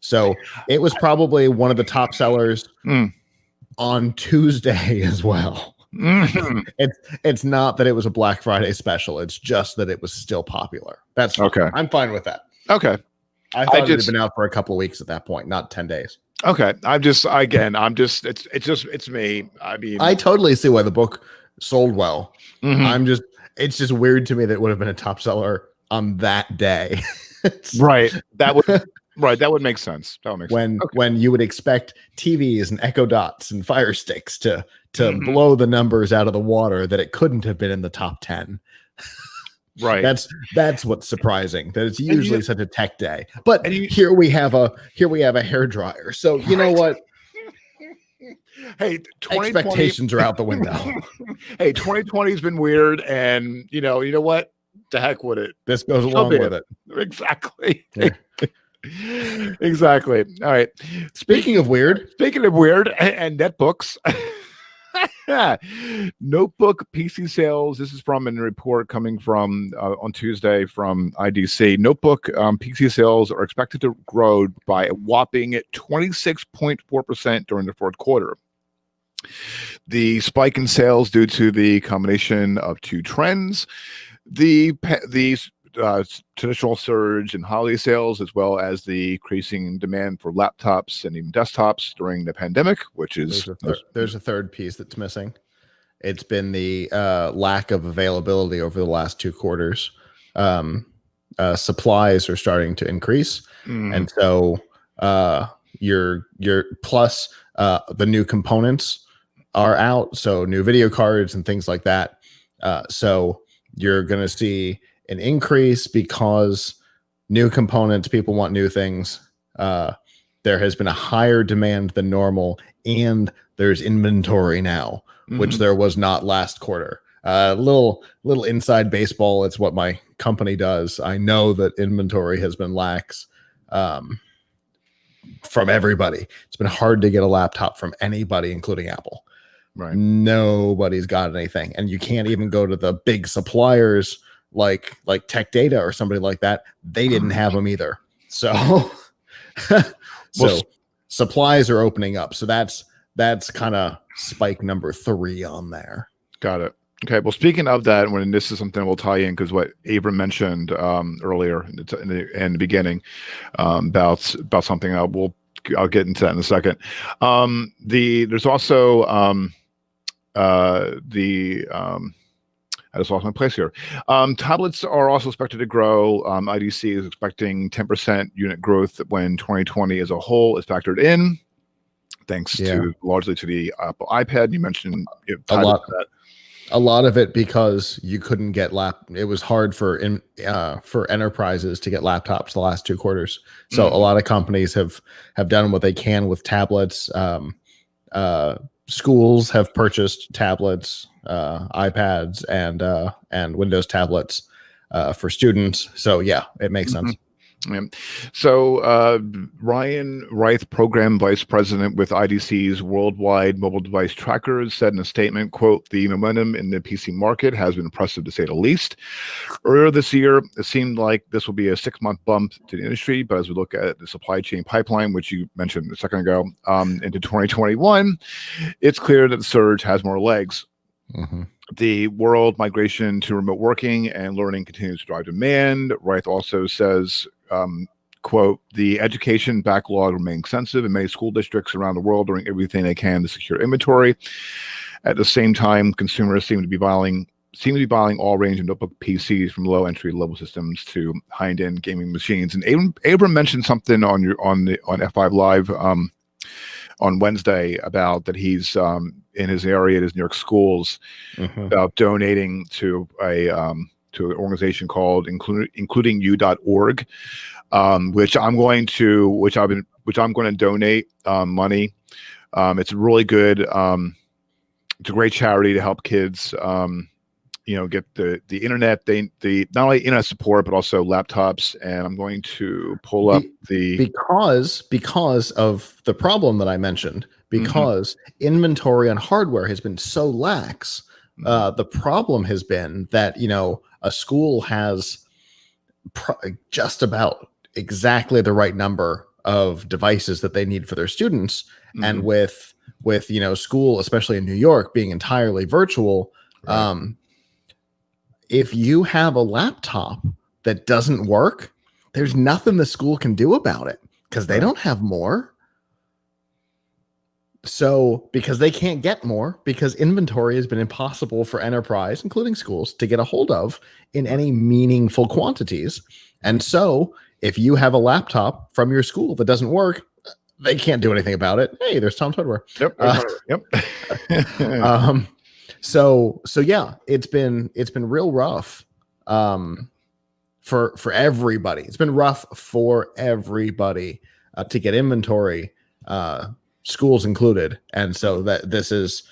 So it was probably one of the top sellers on Tuesday as well. Mm-hmm. It's not that it was a Black Friday special. It's just that it was still popular. That's fine. Okay. I'm fine with that. Okay. I thought it had been out for a couple of weeks at that point, not 10 days. Okay. It's me. I mean, I totally see why the book sold well. Mm-hmm. It's just weird to me that it would have been a top seller on that day. Right. That would make sense. That would make sense. When you would expect TVs and Echo Dots and Fire Sticks to blow the numbers out of the water, that it couldn't have been in the top 10. Right. That's what's surprising, that it's usually such a tech day. But here we have a hair dryer. So you know what? Hey, expectations are out the window. Hey, 2020 has been weird, and you know what? The heck with it. This goes along with it. Exactly. Yeah. Exactly. All right. Speaking of weird and netbooks. Notebook PC sales. This is from a report coming from on Tuesday from IDC. Notebook PC sales are expected to grow by a whopping 26.4% during the fourth quarter. The spike in sales due to the combination of two trends: the traditional surge in holiday sales, as well as the increasing demand for laptops and even desktops during the pandemic, which is there's a third piece that's missing. It's been the lack of availability over the last 2 quarters. Supplies are starting to increase, and so your plus the new components are out, so new video cards and things like that. So you're going to see an increase because new components, people want new things. There has been a higher demand than normal, and there's inventory now, which there was not last quarter. Little inside baseball. It's what my company does. I know that inventory has been lax from everybody. It's been hard to get a laptop from anybody, including Apple. Right. Nobody's got anything, and you can't even go to the big suppliers like Tech Data or somebody like that. They didn't have them either. So, supplies are opening up. So that's kind of spike number 3 on there. Got it. Okay. Well, speaking of that, when this is something we'll tie in, because what Abram mentioned earlier in the beginning about something I'll get into that in a second. There's also I just lost my place here. Tablets are also expected to grow. IDC is expecting 10% unit growth when 2020 as a whole is factored in, thanks largely to the Apple iPad. You mentioned a lot of it because you couldn't get it was hard for enterprises to get laptops the last 2 quarters. So a lot of companies have done what they can with tablets. Schools have purchased tablets, iPads, and Windows tablets for students. So yeah, it makes sense. Yeah. So Ryan Reith, Program Vice President with IDC's Worldwide Mobile Device Trackers, said in a statement, quote, "The momentum in the PC market has been impressive to say the least. Earlier this year, it seemed like this will be a 6-month bump to the industry, but as we look at the supply chain pipeline, which you mentioned a second ago, into 2021, it's clear that the surge has more legs." Mm-hmm. The world migration to remote working and learning continues to drive demand. Reith also says, quote, "The education backlog remains sensitive, and many school districts around the world are doing everything they can to secure inventory. At the same time, consumers seem to be buying all range of notebook PCs, from low entry level systems to high-end gaming machines." And Abram mentioned something on F5 Live on Wednesday about that he's in his area at his New York schools about donating to an organization called includingyou.org, which I'm going to donate money. It's really good. It's a great charity to help kids get the internet, the not only internet support but also laptops. And I'm going to pull up because of the problem that I mentioned, because inventory on hardware has been so lax. The problem has been that a school has just about exactly the right number of devices that they need for their students, and with school, especially in New York, being entirely virtual, right. If you have a laptop that doesn't work, there's nothing the school can do about it because they don't have more. So because they can't get more, because inventory has been impossible for enterprise, including schools, to get a hold of in any meaningful quantities. And so if you have a laptop from your school that doesn't work, they can't do anything about it. Hey, there's Tom's Hardware. Yep. So yeah, it's been real rough for everybody. It's been rough for everybody to get inventory, schools included. And so that this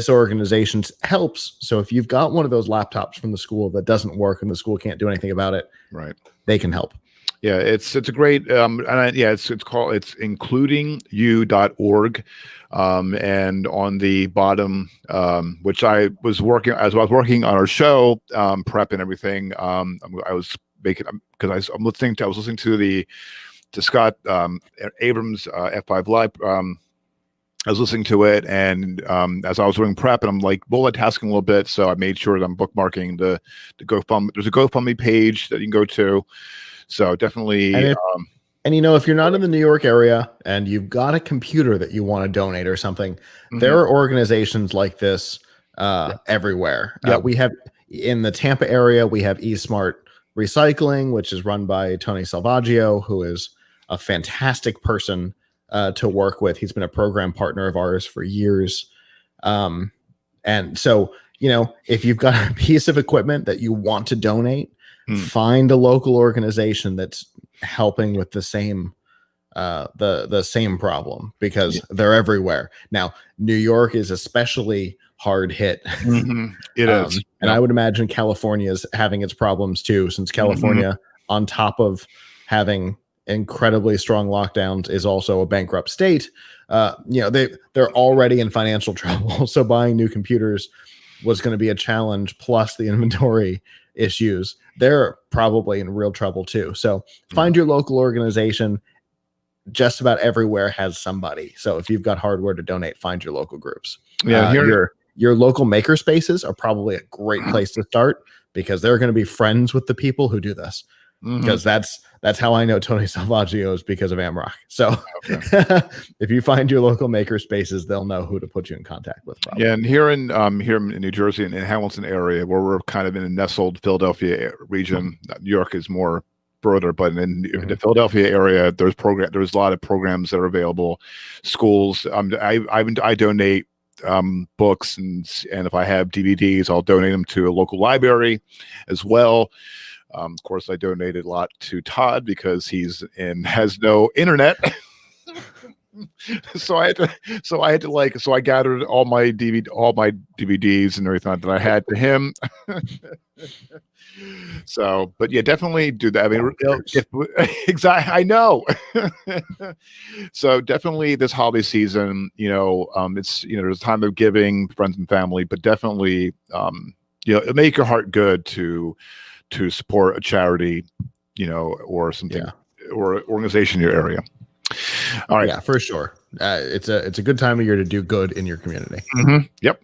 organization helps. So if you've got one of those laptops from the school that doesn't work and the school can't do anything about it, right, they can help. Yeah, it's a great it's called includingyou.org. And on the bottom, which I was working on our show, prep and everything. I was making because I was listening to Scott Abrams F5 Live. I was listening to it, and as I was doing prep, and I'm like multitasking a little bit, so I made sure that I'm bookmarking the GoFundMe. There's a GoFundMe page that you can go to. So definitely. And if you're not in the New York area and you've got a computer that you want to donate or something, there are organizations like this everywhere. We have in the Tampa area, we have eSmart Recycling, which is run by Tony Salvaggio, who is a fantastic person to work with. He's been a program partner of ours for years. And so, if you've got a piece of equipment that you want to donate, find a local organization that's helping with the same the same problem, because they're everywhere. Now, New York is especially hard hit. It is. And I would imagine California is having its problems too, since California, on top of having incredibly strong lockdowns, is also a bankrupt state. They're already in financial trouble. So buying new computers was going to be a challenge, plus the inventory issues. They're probably in real trouble too. So find your local organization. Just about everywhere has somebody. So if you've got hardware to donate, find your local groups. Your local maker spaces are probably a great place to start, because they're going to be friends with the people who do this. Because that's how I know Tony Salvaggio, is because of Amrock. So if you find your local maker spaces, they'll know who to put you in contact with. Probably. Yeah, and here in New Jersey, in Hamilton area, where we're kind of in a nestled Philadelphia region, New York is more further, but in the Philadelphia area, there's a lot of programs that are available. Schools, I donate books, and if I have DVDs, I'll donate them to a local library as well. Of course, I donated a lot to Todd because has no internet. So I gathered all my DVDs and everything that I had to him. So, but yeah, definitely do that. I mean, exactly. I know. So definitely this holiday season, it's, there's a time of giving, friends and family, but definitely, it'll make your heart good to support a charity, or something, or organization in your area. All right. Yeah, for sure. It's a good time of year to do good in your community. Mm-hmm. Yep.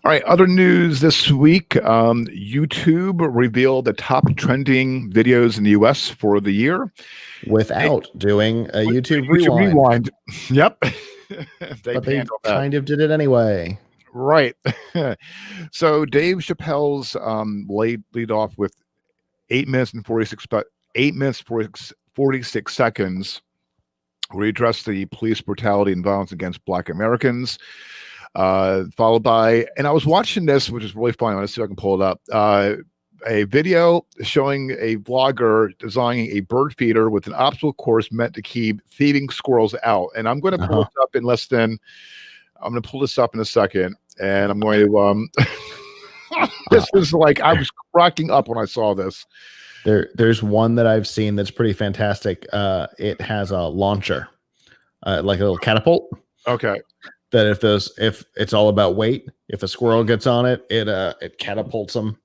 All right. Other news this week: YouTube revealed the top trending videos in the U.S. for the year without doing a YouTube rewind. Yep. They kind of did it anyway. Right. So Dave Chappelle's lead off with 8 minutes and 46 seconds, where he addressed the police brutality and violence against Black Americans. Followed by, and I was watching this, which is really funny. Let's see if I can pull it up. A video showing a vlogger designing a bird feeder with an obstacle course meant to keep thieving squirrels out. And I'm going to pull this up in less than. I'm going to pull this up in a second, and I'm going to. This is like, I was cracking up when I saw this. There's one that I've seen that's pretty fantastic. It has a launcher, like a little catapult. Okay. That if it's all about weight, if a squirrel gets on it, it catapults them.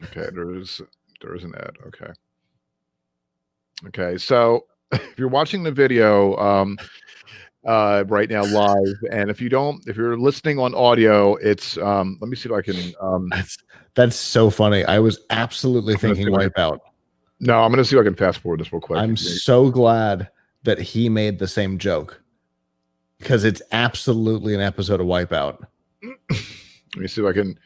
Okay, there is an ad. Okay. So if you're watching the video right now live, and if you're listening on audio, it's let me see if I can. That's so funny. I was absolutely thinking Wipeout. No, I'm going to see if I can fast forward this real quick. I'm so glad that he made the same joke, because it's absolutely an episode of Wipeout. Let me see if I can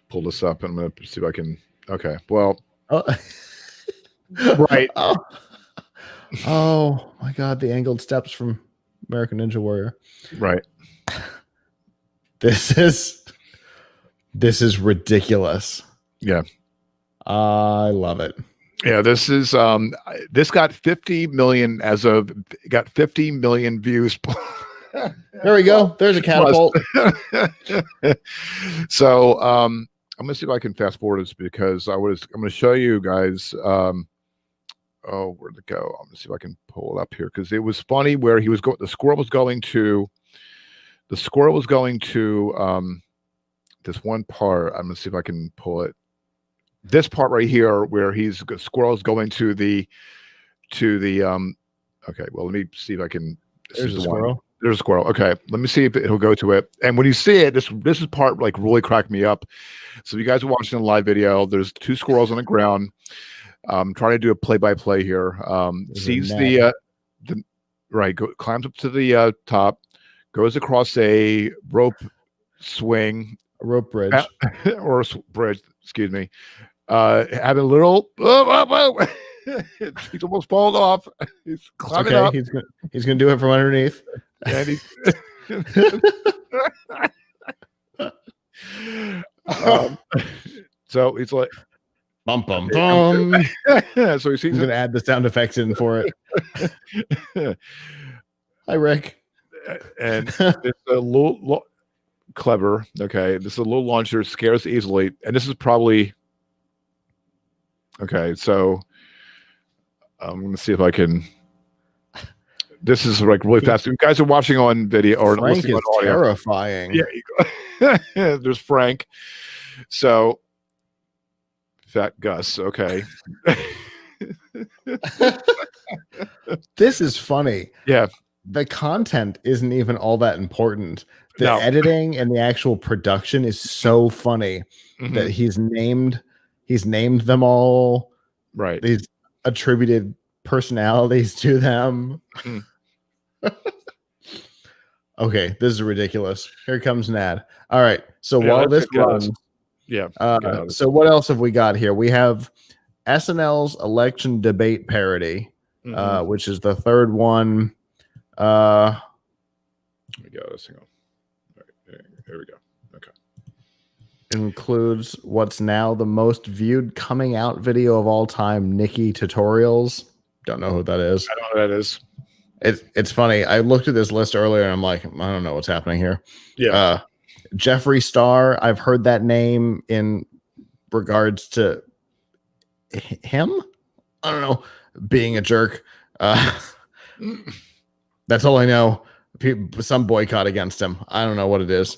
pull this up. I'm going to see if I can. Okay. Well, right. Oh my God. The angled steps from American Ninja Warrior. Right. This is ridiculous. Yeah. I love it. Yeah, this got 50 million got 50 million views. There we go. There's a catapult. So I'm gonna see if I can fast forward this, because I'm gonna show you guys where'd it go? I'm gonna see if I can pull it up here, because it was funny where the squirrel was going to this one part. I'm gonna see if I can pull it. This part right here, where squirrel's going to the okay, well, let me see if I can. There's a squirrel. There's a squirrel. Okay, let me see if it'll go to it. And when you see it, this is part like really cracked me up. So if you guys are watching a live video, there's 2 squirrels on the ground. Trying to do a play-by-play here. Sees climbs up to the top, goes across a rope swing, a rope bridge, or a bridge. Excuse me. Having a little. He's almost fallen off. He's climbing up. He's gonna do it from underneath. And so he's like, bum bum bum. So he's gonna add the sound effects in for it. Hi, Rick. And it's a little clever. Okay, this is a little launcher, scares easily, and this is probably okay. So I'm gonna see if I can. This is like really fast. You guys are watching on video or Frank listening is on audio. Terrifying. Yeah, there's Frank. So Fat Gus. Okay. This is funny. Yeah. The content isn't even all that important. The editing and the actual production is so funny that he's named them all. Right. He's attributed personalities to them. Okay, this is ridiculous. Here comes Nad. All right. So while this runs, so what else have we got here? We have SNL's election debate parody, which is the third one. Here we go. Let's hang on. All right, here we go. Okay. Includes what's now the most viewed coming out video of all time, Nikki Tutorials. Don't know who that is. I don't know who that is. It's funny. I looked at this list earlier and I'm like, I don't know what's happening here. Yeah. Jeffree Star, I've heard that name in regards to him. I don't know, being a jerk. That's all I know. Some boycott against him. I don't know what it is.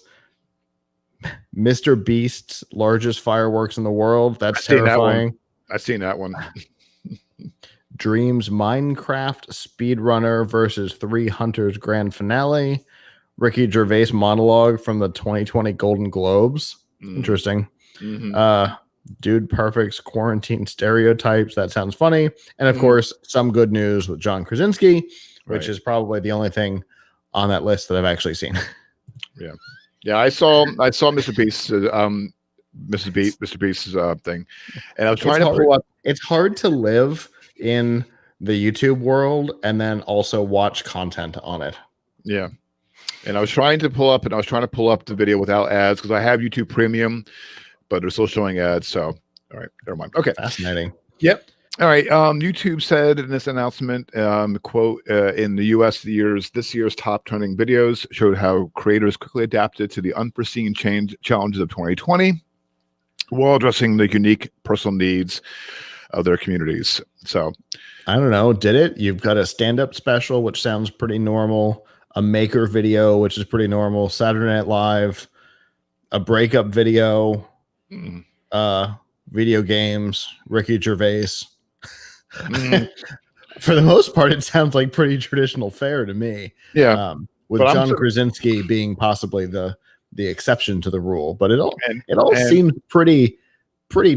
Mr. Beast's largest fireworks in the world. That's terrifying. I've seen that one. Dreams Minecraft speedrunner versus 3 Hunters grand finale. Ricky Gervais monologue from the 2020 Golden Globes. Interesting. Dude Perfect's quarantine stereotypes. That sounds funny. And of course, some good news with John Krasinski, which is probably the only thing on that list that I've actually seen. Yeah. I saw Mr. Beast's Mr. Beast's thing, and I was trying to pull up. It's hard to live in the YouTube world and then also watch content on it. Yeah. And I was trying to pull up the video without ads because I have YouTube Premium, but they're still showing ads. So, all right, never mind. Okay. Fascinating. Yep. All right. YouTube said in this announcement, quote, in the US, this year's top trending videos showed how creators quickly adapted to the unforeseen challenges of 2020 while addressing the unique personal needs of their communities. So I don't know. Did it? You've got a stand-up special, which sounds pretty normal, a maker video, which is pretty normal, Saturday Night Live, a breakup video, video games, Ricky Gervais. For the most part, it sounds like pretty traditional fare to me. Yeah. With John Krasinski being possibly the exception to the rule, but it all seems pretty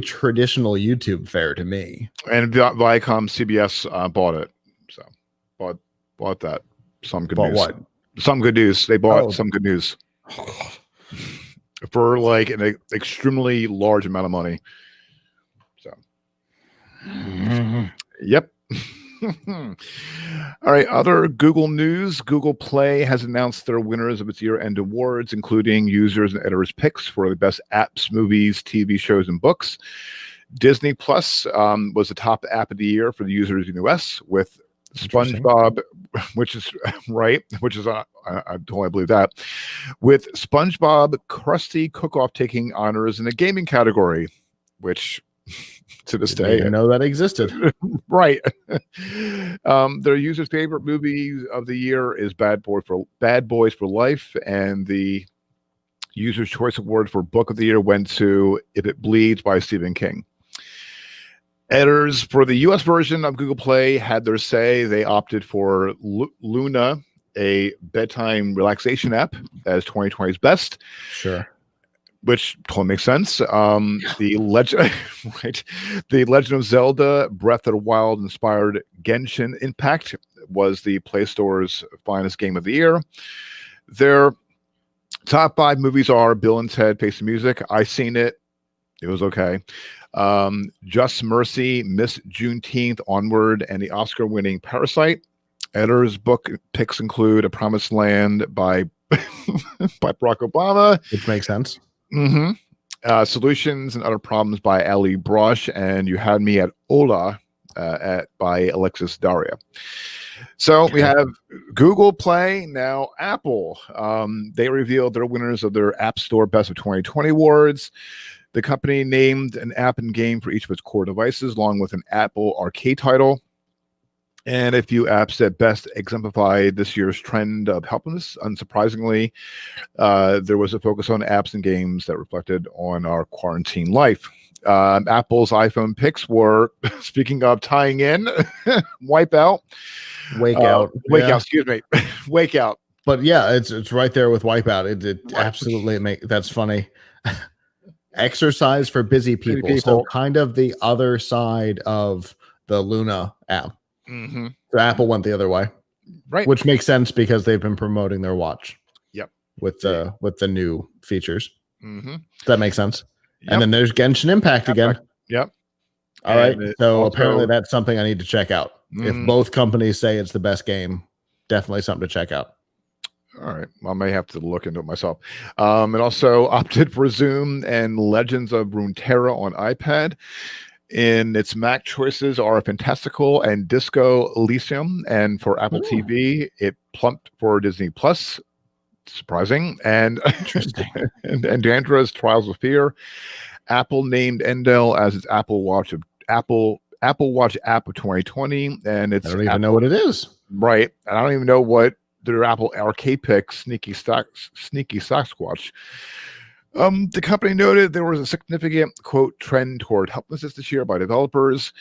traditional YouTube fare to me. And Viacom CBS bought it, so bought that. Some good news. What? Some good news. They bought some good news for like an extremely large amount of money. So, yep. All right. Other Google news. Google Play has announced their winners of its year-end awards, including users and editors' picks for the best apps, movies, TV shows, and books. Disney Plus was the top app of the year for the users in the US, with SpongeBob, which is I totally believe that, with SpongeBob Krusty Cook-Off taking honors in the gaming category, which to this day, I know that existed. Right. Their users' favorite movie of the year is Bad Boys for Life, and the User's Choice Award for Book of the Year went to If It Bleeds by Stephen King. Editors for the US version of Google Play had their say. They opted for Luna, a bedtime relaxation app, as 2020's best. Sure. Which totally makes sense. The Legend of Zelda Breath of the Wild inspired Genshin Impact was the Play Store's finest game of the year. Their top 5 movies are Bill and Ted Face the Music. I seen it. It was okay. Just Mercy, Miss Juneteenth, Onward, and the Oscar-winning Parasite. Editors' book picks include A Promised Land by Barack Obama. Which makes sense. Solutions and Other Problems by Ali Brosh, and You Had Me at Ola by Alexis Daria. So we have Google Play, now Apple. They revealed their winners of their App Store Best of 2020 awards. The company named an app and game for each of its core devices, along with an Apple Arcade title. And a few apps that best exemplified this year's trend of helpfulness. Unsurprisingly, there was a focus on apps and games that reflected on our quarantine life. Apple's iPhone picks were, speaking of tying in, Wipeout. Wake Out. Excuse me. Wake Out. But yeah, it's right there with Wipeout. It absolutely that's funny. Exercise for busy people. So kind of the other side of the Luna app. So Apple went the other way, right? Which makes sense because they've been promoting their watch. Yep. With the new features. Does that make sense? Yep. And then there's Genshin Impact again. Yep. All right. So apparently that's something I need to check out. If both companies say it's the best game, definitely something to check out. All right. I may have to look into it myself. It also opted for Zoom and Legends of Runeterra on iPad. In its Mac choices are Fantastical and Disco Elysium, and for Apple TV, it plumped for Disney Plus. Surprising. And Interesting. and Dandra's Trials of Fear. Apple named Endel as its Apple Watch app of 2020, and it's I don't even know what it is. Right. I don't even know what their Apple Arcade pick, Sneaky Sasquatch. The company noted there was a significant, quote, trend toward helplessness this year by developers.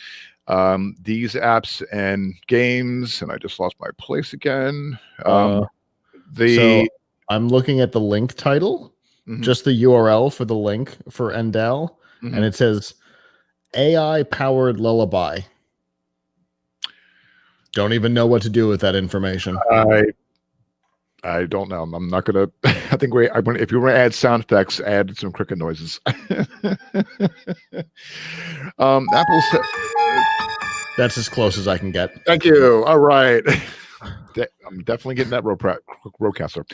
These apps and games, and I just lost my place again. So I'm looking at the link title, just the URL for the link for Endel, and it says AI-powered lullaby. Don't even know what to do with that information. I don't know. I'm not gonna. I think if you want to add sound effects, add some cricket noises. Apple said, "That's as close as I can get." Thank you. All right. I'm definitely getting that Rodecaster.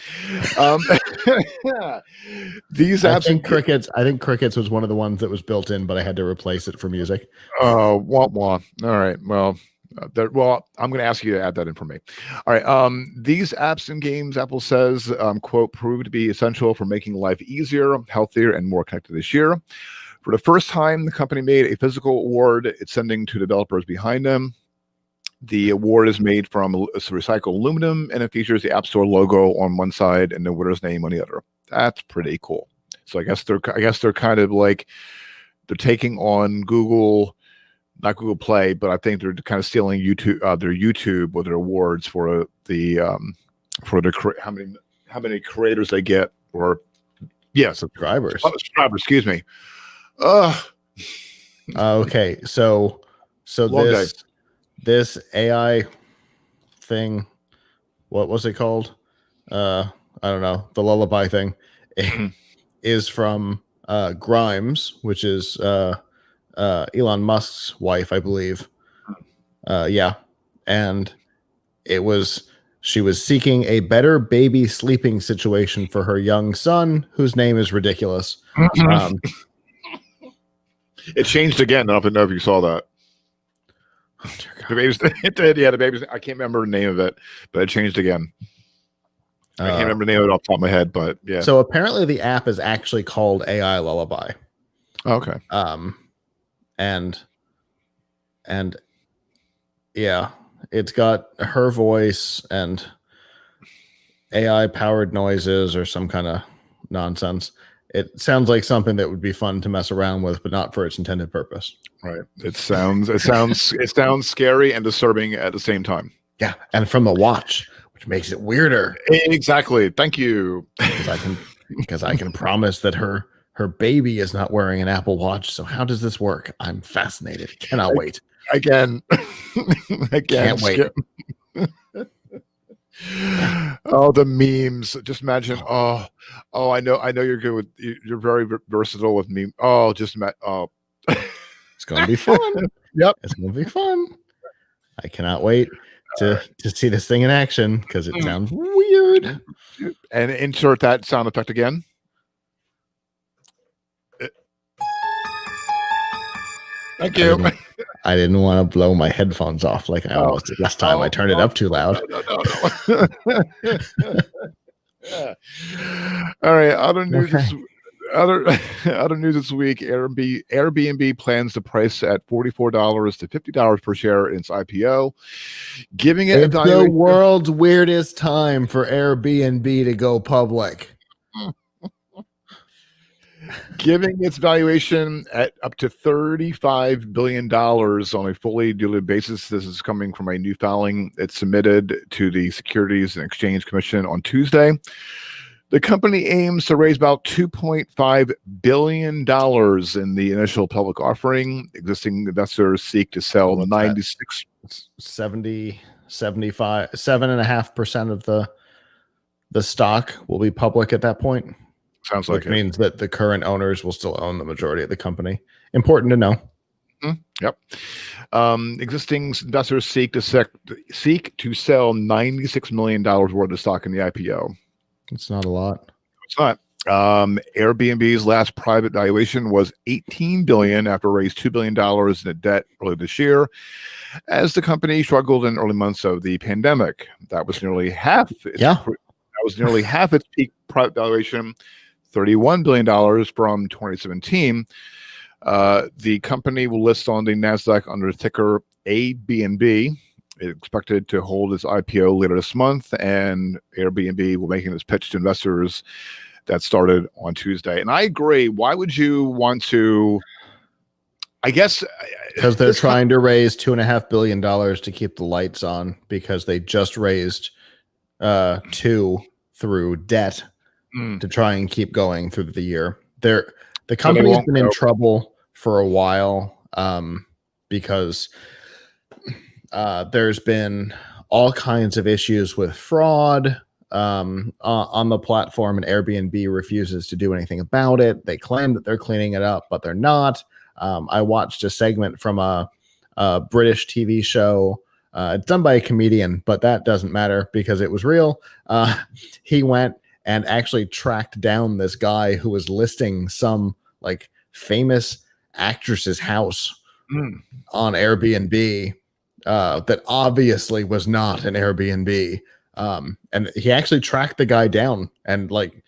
These apps. I think Crickets was one of the ones that was built in, but I had to replace it for music. Oh, wah. All right. Well. I'm going to ask you to add that in for me. All right. These apps and games, Apple says, quote, prove to be essential for making life easier, healthier, and more connected this year. For the first time, the company made a physical award it's sending to developers behind them. The award is made from recycled aluminum, and it features the App Store logo on one side and the winner's name on the other. That's pretty cool. So I guess they're kind of like they're taking on Google. Not Google Play, but I think they're kind of stealing YouTube, their YouTube or their awards for how many creators they get, or subscribers. Subscribers, excuse me. Okay, so this AI thing, what was it called? I don't know. The lullaby thing is from Grimes, which is Elon Musk's wife, I believe. And she was seeking a better baby sleeping situation for her young son, whose name is ridiculous. It changed again. I don't know if you saw that. The baby's. I can't remember the name of it, but it changed again. I can't remember the name of it off the top of my head, but yeah. So apparently the app is actually called AI Lullaby. Okay. And yeah, it's got her voice and AI powered noises or some kind of nonsense. It sounds like something that would be fun to mess around with, but not for its intended purpose. Right. It sounds scary and disturbing at the same time. Yeah, and from the watch, which makes it weirder. Exactly. Thank you. Because I can promise that her baby is not wearing an Apple Watch. So how does this work? I'm fascinated. Cannot wait. Again. Can't wait. Oh, the memes. Just imagine. Oh, I know you're good with. You're very versatile with meme. Oh, it's gonna be fun. Yep, it's gonna be fun. I cannot wait to see this thing in action because it sounds weird. And insert that sound effect again. Thank you. I didn't want to blow my headphones off like I almost did last time. I turned it up too loud. No. Yeah. All right. Other news. Okay. Other news this week: Airbnb plans the price at $44 to $50 per share in its IPO, giving it the world's weirdest time for Airbnb to go public. Giving its valuation at up to $35 billion on a fully diluted basis. This is coming from a new filing it submitted to the Securities and Exchange Commission on Tuesday. The company aims to raise about $2.5 billion in the initial public offering. Existing investors seek to sell the 7.5% of the stock will be public at that point. Sounds like which means that the current owners will still own the majority of the company. Important to know. Yep. Existing investors seek to sell $96 million worth of stock in the IPO. It's not a lot. It's not. Airbnb's last private valuation was $18 billion after it raised $2 billion in debt earlier this year, as the company struggled in early months of the pandemic. That was nearly half. That was nearly half its peak private valuation, $31 billion from 2017. The company will list on the NASDAQ under the ticker ABNB. It's expected to hold its IPO later this month, and Airbnb will make its pitch to investors that started on Tuesday. And I agree. Why would you want to? I guess because they're trying to raise $2.5 billion to keep the lights on, because they just raised two through debt to try and keep going through the year. The company's been in trouble for a while because there's been all kinds of issues with fraud on the platform, and Airbnb refuses to do anything about it. They claim that they're cleaning it up, but they're not. I watched a segment from a British TV show. It's done by a comedian, but that doesn't matter because it was real. He went and actually tracked down this guy who was listing some like famous actress's house on Airbnb that obviously was not an Airbnb. And he actually tracked the guy down and like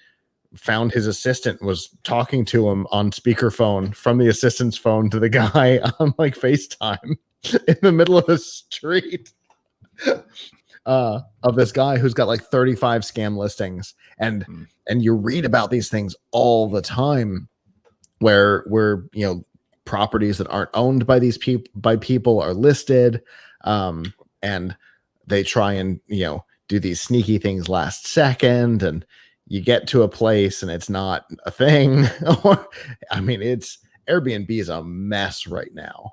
found his assistant was talking to him on speakerphone from the assistant's phone to the guy on like FaceTime in the middle of the street of this guy who's got like 35 scam listings. And you read about these things all the time where you know, properties that aren't owned by these people are listed, and they try and, you know, do these sneaky things last second, and you get to a place and it's not a thing. I mean, Airbnb is a mess right now.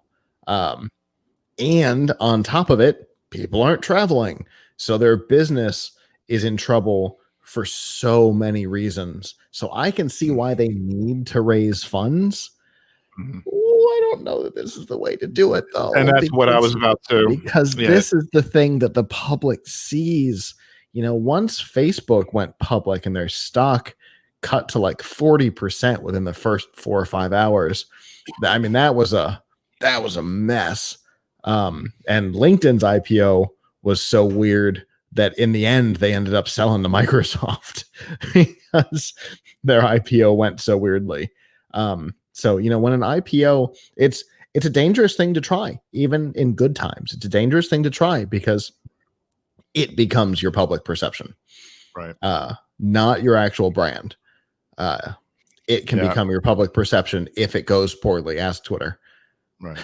And on top of it, people aren't traveling. So their business is in trouble for so many reasons. So I can see why they need to raise funds. I don't know that this is the way to do it, though. And that's what I was about to. Because this is the thing that the public sees. You know, once Facebook went public and their stock cut to like 40% within the first 4 or 5 hours, I mean, that was a mess. And LinkedIn's IPO was so weird that in the end they ended up selling to Microsoft because their IPO went so weirdly. So, you know, when an IPO, it's a dangerous thing to try, even in good times. It's a dangerous thing to try because it becomes your public perception, right? Not your actual brand. It can become your public perception if it goes poorly. Ask Twitter. Right.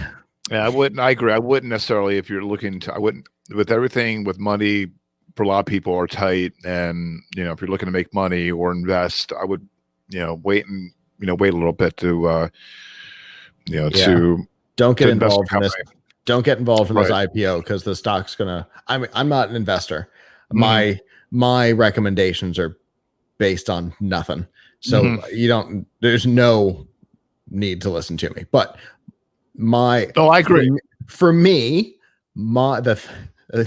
Yeah, I agree. I wouldn't necessarily, if you're looking to, I wouldn't, with everything with money for a lot of people are tight. And, you know, if you're looking to make money or invest, I would, you know, wait a little bit to, to don't get involved in this. Don't get involved in this IPO because the stock's gonna. I mean, I'm not an investor. My recommendations are based on nothing, so you don't. There's no need to listen to me. But I agree. For me,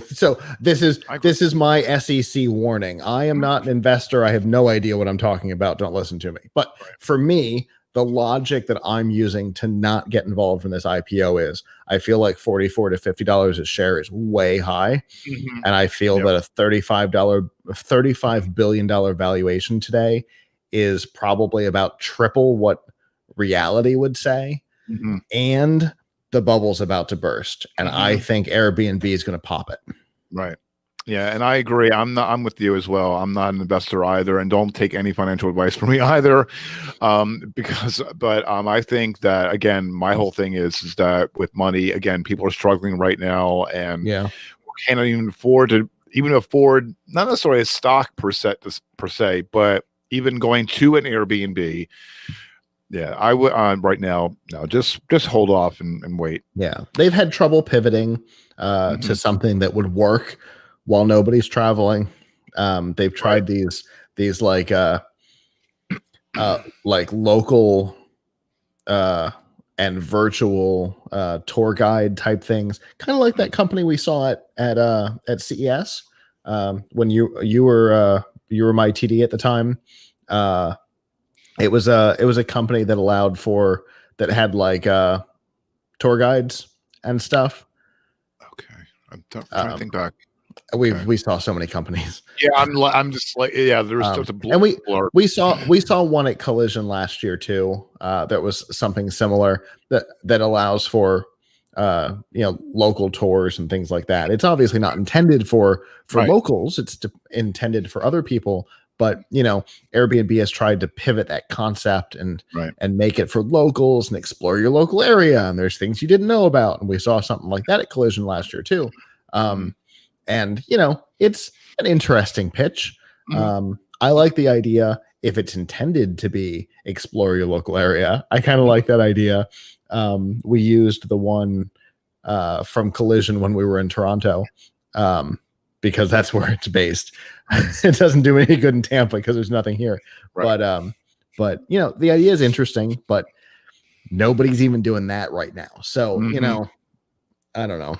so this is my SEC warning. I am not an investor. I have no idea what I'm talking about. Don't listen to me. But for me, the logic that I'm using to not get involved in this IPO is I feel like $44 to $50 a share is way high. And I feel that a $35 billion valuation today is probably about triple what reality would say. And the bubble's about to burst. And I think Airbnb is going to pop it. Right. Yeah, and I agree. I'm with you as well. I'm not an investor either, and don't take any financial advice from me either. But I think that, again, my whole thing is that with money, again, people are struggling right now, and can't even afford not necessarily a stock per se, but even going to an Airbnb. Yeah, I would right now. No, just hold off and wait. Yeah, they've had trouble pivoting to something that would work while nobody's traveling. They've tried these like local and virtual tour guide type things, kind of like that company we saw at CES when you were my TD at the time. It was a company that that had like tour guides and stuff. Okay, I'm trying to think back. We saw so many companies. Yeah, I'm just like, yeah, there was just a blur. And we saw one at Collision last year too. That was something similar that allows for local tours and things like that. It's obviously not intended for Right. locals. It's intended for other people. But Airbnb has tried to pivot that concept and make it for locals and explore your local area. And there's things you didn't know about. And we saw something like that at Collision last year too. And it's an interesting pitch. I like the idea if it's intended to be explore your local area. I kind of like that idea. We used the one from Collision when we were in Toronto because that's where it's based. It doesn't do any good in Tampa because there's nothing here. Right. But the idea is interesting, but nobody's even doing that right now. So, I don't know.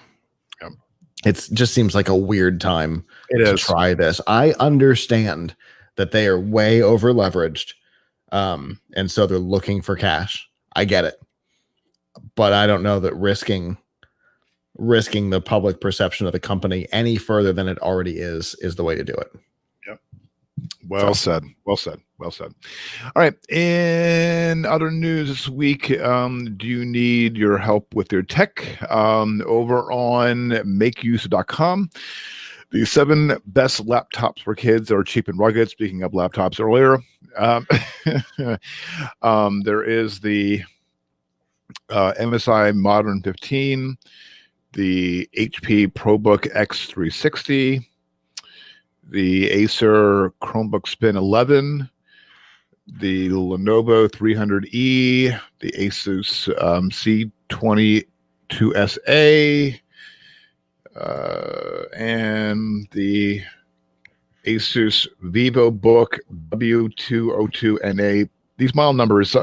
It just seems like a weird time to try this. I understand that they are way over leveraged. And so they're looking for cash. I get it. But I don't know that risking the public perception of the company any further than it already is the way to do it. Yep. Well said. All right. In other news this week, do you need your help with your tech? Over on makeuse.com, the 7 best laptops for kids that are cheap and rugged. Speaking of laptops earlier, there is the MSI Modern 15, the HP ProBook X360, the Acer Chromebook Spin 11, the Lenovo 300E, the Asus C22SA, and the Asus VivoBook W202NA. These model numbers.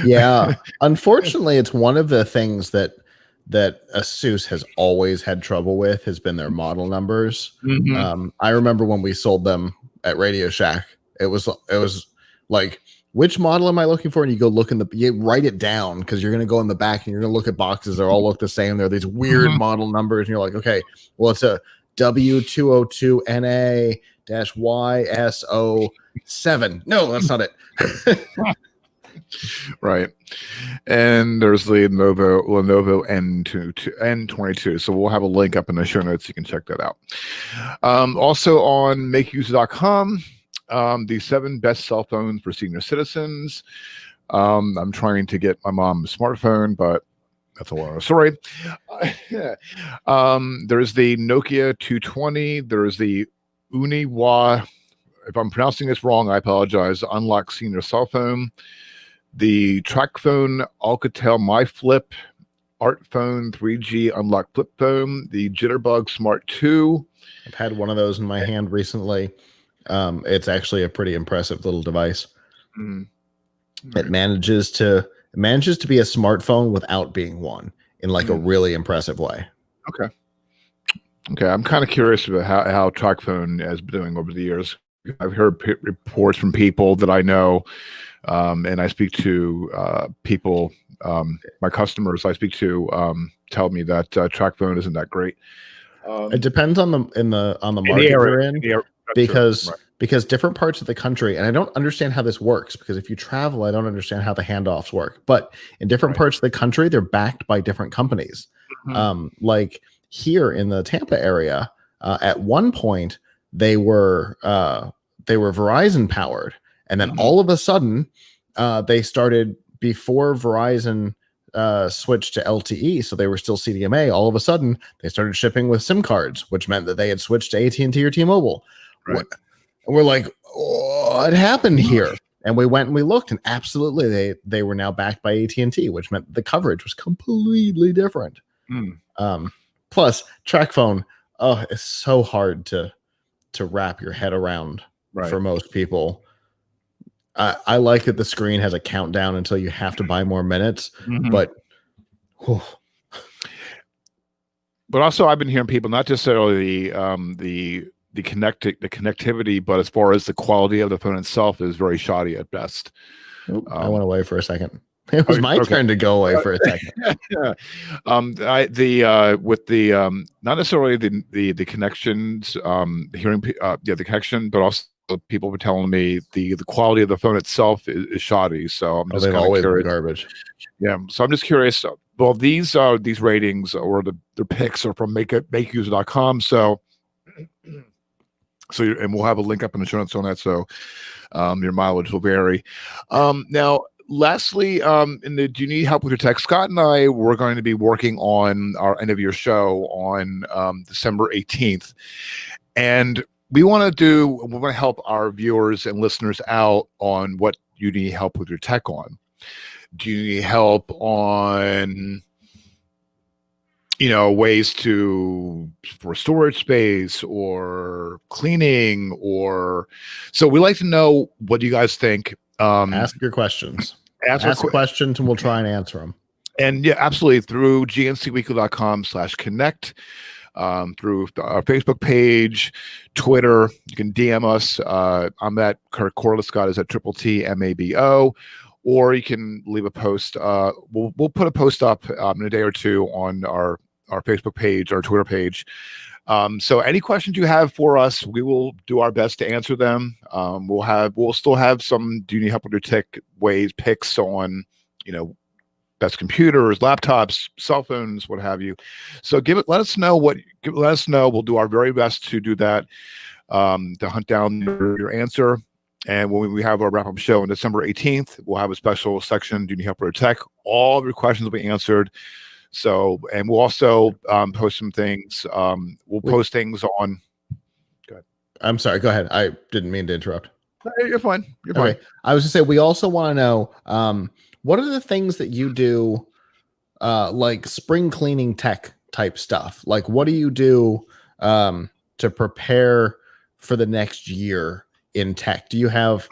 Yeah. Unfortunately, it's one of the things that Asus has always had trouble with has been their model numbers. I remember when we sold them at Radio Shack, it was like, which model am I looking for? And you go look you write it down because you're going to go in the back and you're going to look at boxes. They all look the same. They're these weird model numbers. And you're like, okay, well, it's a W202NA-YSO7. No, that's not it. Right. And there's the Lenovo N22. So we'll have a link up in the show notes. You can check that out. Also on makeuse.com, the 7 best cell phones for senior citizens. I'm trying to get my mom a smartphone, but that's a long story. There's the Nokia 220. There's the Uniwa. If I'm pronouncing this wrong, I apologize. Unlock senior cell phone. The TracFone Alcatel MyFlip, ArtPhone 3G Unlock Flip Phone, the Jitterbug Smart 2. I've had one of those in my hand recently. It's actually a pretty impressive little device. It manages to be a smartphone without being one in like a really impressive way. Okay. I'm kind of curious about how TracFone has been doing over the years. I've heard reports from people that I know. And I speak to people, my customers I speak to tell me that TracFone isn't that great. It depends on the market you're in, because different parts of the country, and I don't understand how this works because if you travel, I don't understand how the handoffs work. But in different parts of the country, they're backed by different companies. Like here in the Tampa area, at one point they were Verizon powered. And then all of a sudden, they started before Verizon switched to LTE, so they were still CDMA. All of a sudden, they started shipping with SIM cards, which meant that they had switched to AT&T or T-Mobile. Right. And we're like, what happened here? And we went and we looked, and absolutely, they were now backed by AT&T, which meant the coverage was completely different. Plus, TracFone, it's so hard to wrap your head around for most people. I like that the screen has a countdown until you have to buy more minutes, but also I've been hearing people not necessarily the connectivity, but as far as the quality of the phone itself is very shoddy at best. I went away for a second. It was my turn to go away for a second. Yeah. With the not necessarily the connections, the connection, but also people were telling me the quality of the phone itself is shoddy. So I'm just they've kind of always been curious. garbage. Yeah. So I'm just curious. Well, these ratings or the picks are from makeuser.com. So and we'll have a link up in the show notes on that. So your mileage will vary. Now, lastly, do you need help with your tech? Scott and I were going to be working on our end of year show on December 18th. And we want to help our viewers and listeners out on what you need help with your tech on. Do you need help on, ways for storage space or cleaning so we like to know what you guys think. Ask your questions. Ask questions and we'll try and answer them. And yeah, absolutely. Through gncweekly.com/connect, through our Facebook page, Twitter, you can DM us. I'm at Kirk Corliss. Scott is at TTTMABO. Or you can leave a post. We'll put a post up in a day or two on our Facebook page, our Twitter page. So any questions you have for us, we will do our best to answer them. We'll still have some do you need help with your tech picks on, best computers, laptops, cell phones, what have you. So let us know. We'll do our very best to do that, to hunt down your answer. And when we have our wrap-up show on December 18th, we'll have a special section, do you need help with your tech? All of your questions will be answered. So, and we'll also post some things. We'll post things on. Go ahead. I'm sorry. Go ahead. I didn't mean to interrupt. You're fine. You're fine. I was going to say, we also want to know, what are the things that you do, like spring cleaning tech type stuff? Like, what do you do to prepare for the next year in tech? Do you have,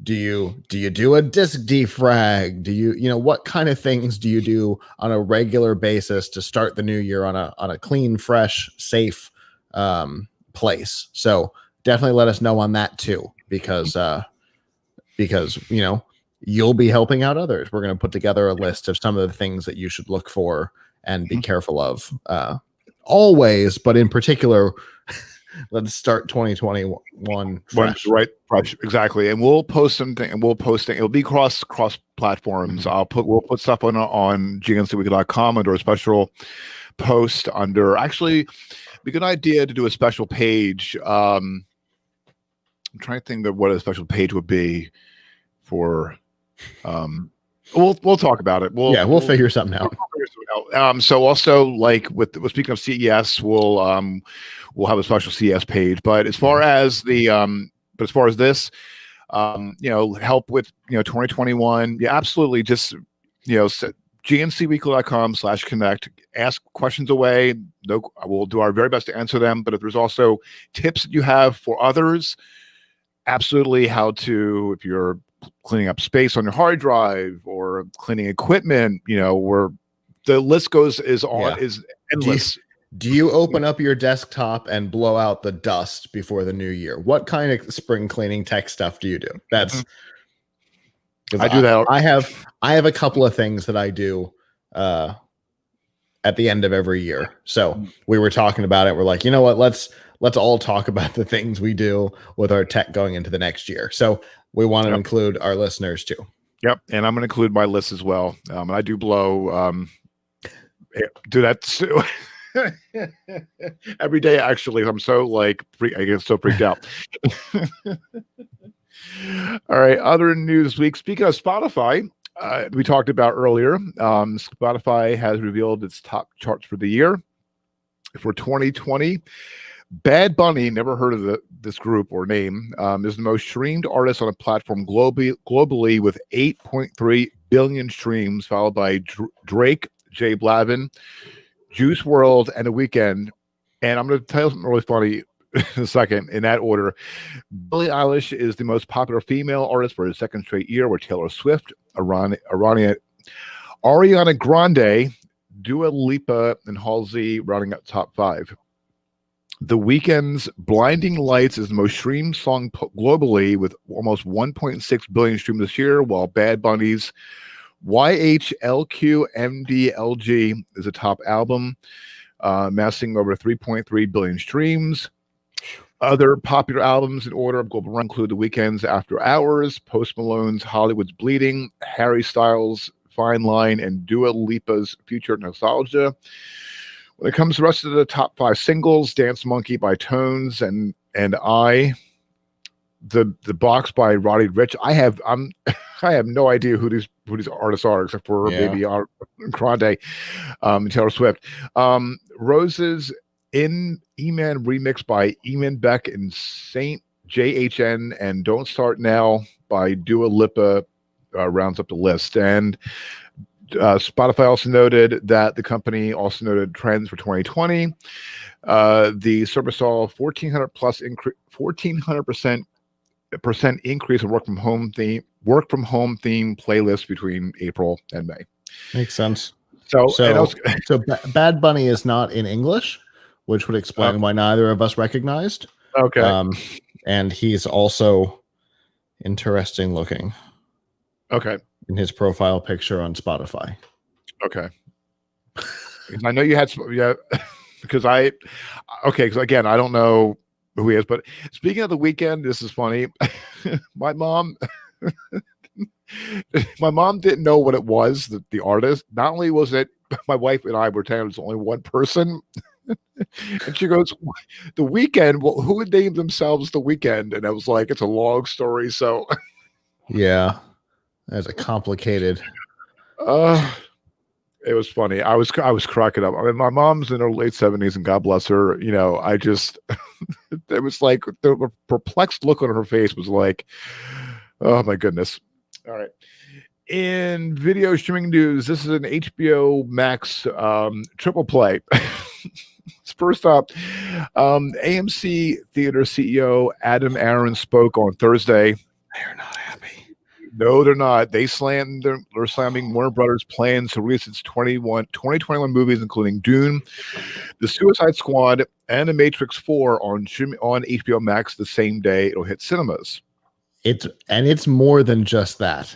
do you do a disk defrag? Do you, what kind of things do you do on a regular basis to start the new year on a clean, fresh, safe place? So definitely let us know on that too, because you'll be helping out others. We're going to put together a list of some of the things that you should look for and be careful of always, but in particular, let's start 2021 fresh. Right, fresh, exactly. And we'll post something, and it'll be cross platforms. We'll put stuff on gncweekly.com under a special post under. Actually, be a good idea to do a special page. I'm trying to think of what a special page would be for. We'll talk about it. We'll figure something out. So also, like speaking of CES, we'll have a special CES page. But as far as this, help with 2021, yeah, absolutely. Just gncweekly.com/connect. Ask questions away. We'll do our very best to answer them. But if there's also tips that you have for others, absolutely, how to, if you're cleaning up space on your hard drive or cleaning equipment, where the list is endless. Do you open up your desktop and blow out the dust before the new year? What kind of spring cleaning tech stuff do you do? That's I do that. I have a couple of things that I do at the end of every year. So we were talking about it. We're like, you know what? Let's all talk about the things we do with our tech going into the next year. So we want to include our listeners too. Yep. And I'm going to include my list as well. I do blow, do that too. Every day, actually. I'm so I get so freaked out. All right. Other news this week. Speaking of Spotify, we talked about earlier, Spotify has revealed its top charts for the year. For 2020, Bad Bunny, never heard of this group or name, is the most streamed artist on a platform globally with 8.3 billion streams, followed by Drake, J Balvin, Juice WRLD, and The Weeknd. And I'm going to tell you something really funny in a second, in that order. Billie Eilish is the most popular female artist for the second straight year, with Taylor Swift, Ariana Grande, Dua Lipa, and Halsey rounding out top 5. The Weeknd's Blinding Lights is the most streamed song globally with almost 1.6 billion streams this year, while Bad Bunny's YHLQMDLG is a top album, amassing over 3.3 billion streams. Other popular albums in order of global run include The Weeknd's After Hours, Post Malone's Hollywood's Bleeding, Harry Styles' Fine Line, and Dua Lipa's Future Nostalgia. When it comes to the rest of the top 5 singles, Dance Monkey by Tones and the Box by Roddy Ricch. I have no idea who these artists are except for maybe Grande, Taylor Swift. Roses in E-Man remix by Eamon Beck and Saint JHN, and Don't Start Now by Dua Lipa rounds up the list. And Spotify also noted that the company also noted trends for 2020. The service saw 1,400% increase in work from home theme playlists between April and May. Makes sense. So Bad Bunny is not in English, which would explain why neither of us recognized. Okay. And he's also interesting looking. Okay. In his profile picture on Spotify. Okay. I know you had because again, I don't know who he is, but speaking of The Weeknd, this is funny. My mom didn't know what it was, the artist. Not only was it my wife and I were telling it was only one person. And she goes, The Weeknd, well, who would name themselves The Weeknd? And I was like, it's a long story, so yeah. That's a complicated. It was funny. I was cracking up. I mean, my mom's in her late 70s, and God bless her. You know, I just it was like the perplexed look on her face was like, oh my goodness. All right. In video streaming news, this is an HBO Max triple play. First up, AMC Theater CEO Adam Aron spoke on Thursday. They're not happy. No, they're not. They're slamming Warner Brothers' plans to release its 2021 movies, including Dune, The Suicide Squad, and The Matrix 4 on HBO Max the same day it'll hit cinemas. It's more than just that.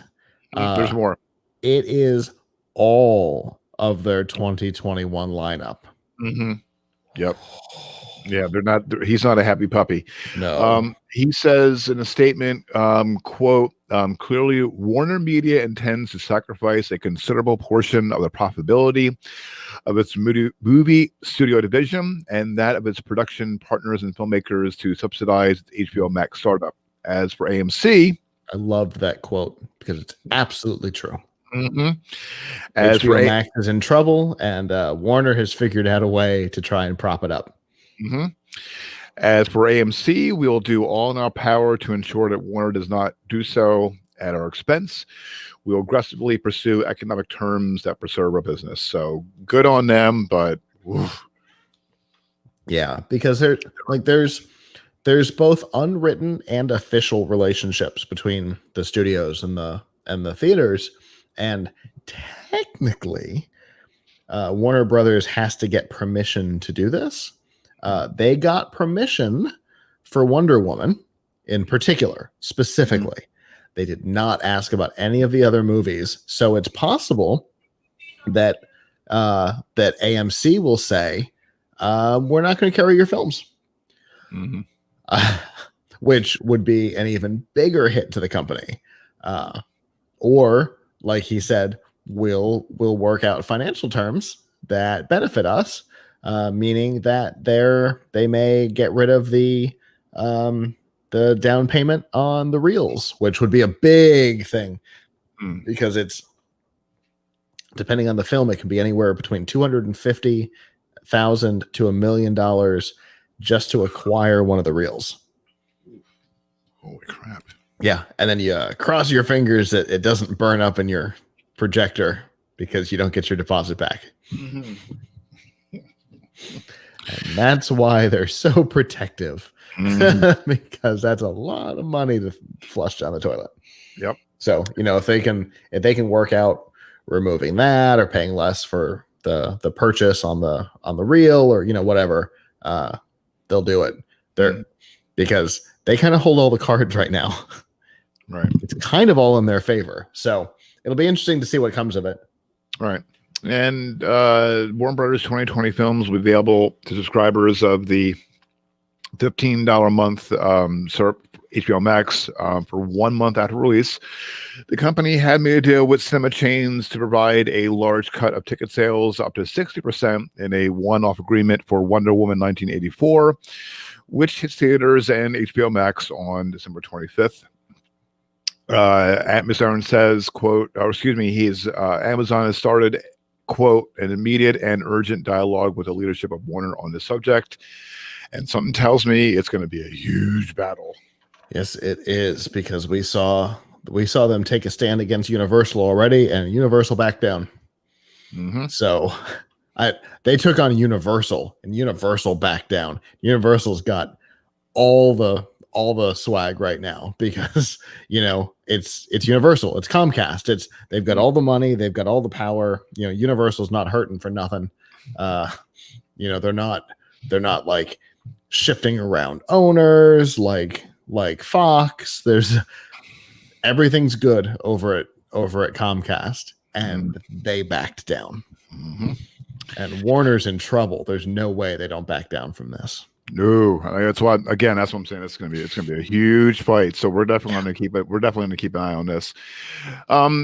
There's more. It is all of their 2021 lineup. Mm-hmm. Yep. Yeah, he's not a happy puppy. No. He says in a statement, quote, clearly Warner Media intends to sacrifice a considerable portion of the profitability of its movie studio division and that of its production partners and filmmakers to subsidize its HBO Max startup. As for AMC, I loved that quote because it's absolutely true. Mm-hmm. As HBO Max is in trouble, and Warner has figured out a way to try and prop it up. Mm-hmm. As for AMC, we will do all in our power to ensure that Warner does not do so at our expense. We will aggressively pursue economic terms that preserve our business. So good on them, but oof. Yeah, because there's both unwritten and official relationships between the studios and the theaters, and technically, Warner Brothers has to get permission to do this. They got permission for Wonder Woman in particular, specifically. Mm-hmm. They did not ask about any of the other movies. So it's possible that that AMC will say, we're not going to carry your films. Mm-hmm. Which would be an even bigger hit to the company. Or, like he said, we'll work out financial terms that benefit us. Meaning that they may get rid of the down payment on the reels, which would be a big thing because it's depending on the film, it can be anywhere between $250,000 to $1 million just to acquire one of the reels. Holy crap! Yeah, and then you cross your fingers that it doesn't burn up in your projector because you don't get your deposit back. Mm-hmm. And that's why they're so protective, because that's a lot of money to flush down the toilet. Yep. So, if they can work out removing that or paying less for the purchase on the reel or, whatever, they'll do it. Because they kind of hold all the cards right now. Right. It's kind of all in their favor. So it'll be interesting to see what comes of it. Right. And Warner Brothers 2020 films will be available to subscribers of the $15 a month HBO Max for 1 month after release. The company had made a deal with cinema chains to provide a large cut of ticket sales, up to 60%, in a one-off agreement for Wonder Woman 1984, which hits theaters and HBO Max on December 25th. Ms. Aaron says, quote, Amazon has started, quote, an immediate and urgent dialogue with the leadership of Warner on this subject. And something tells me it's going to be a huge battle. Yes, it is, because we saw them take a stand against Universal already, and Universal backed down. Mm-hmm. So they took on Universal, and Universal backed down. Universal's got all the swag right now because it's Universal, it's Comcast, they've got all the money, they've got all the power. Universal's not hurting for nothing. They're not like shifting around owners like Fox. Everything's good over at Comcast, and they backed down. Mm-hmm. And Warner's in trouble. There's no way they don't back down from this. No, that's what I'm saying. It's gonna be a huge fight. So we're definitely going to keep it. We're definitely going to keep an eye on this.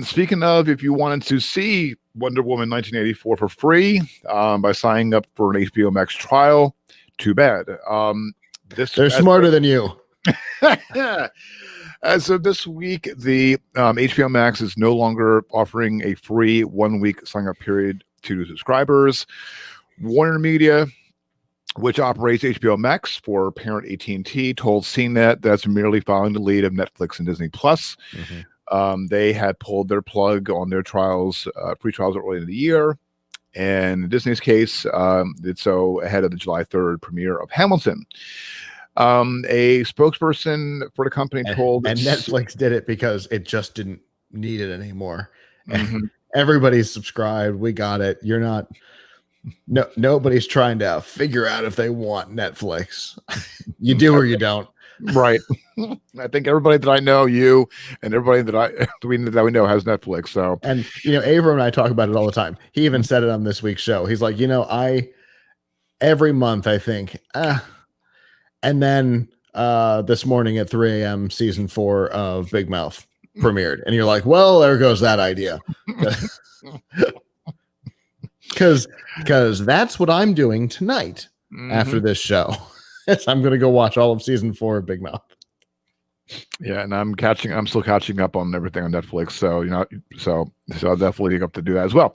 Speaking of, if you wanted to see Wonder Woman 1984 for free by signing up for an HBO Max trial, too bad. They're smarter than you. As of this week, the HBO Max is no longer offering a free 1 week sign up period to subscribers. Warner Media, which operates HBO Max for parent AT&T, told CNET that's merely following the lead of Netflix and Disney Plus. Mm-hmm. They had pulled their plug on their free trials early in the year. And in Disney's case, did so ahead of the July 3rd premiere of Hamilton. A spokesperson for the company told... And Netflix did it because it just didn't need it anymore. Mm-hmm. Everybody's subscribed. We got it. You're not... nobody's trying to figure out if they want Netflix. You do or you don't. Right. I think everybody that I know, you and everybody that we know has Netflix. So, and Avram and I talk about it all the time. He even said it on this week's show. He's like, every month I think, and then this morning at 3 a.m. season 4 of Big Mouth premiered, and you're like, well, there goes that idea. Because that's what I'm doing tonight. Mm-hmm. After this show. I'm going to go watch all of season 4 of Big Mouth. Yeah, and I'm still catching up on everything on Netflix. So, so I'll definitely have to do that as well.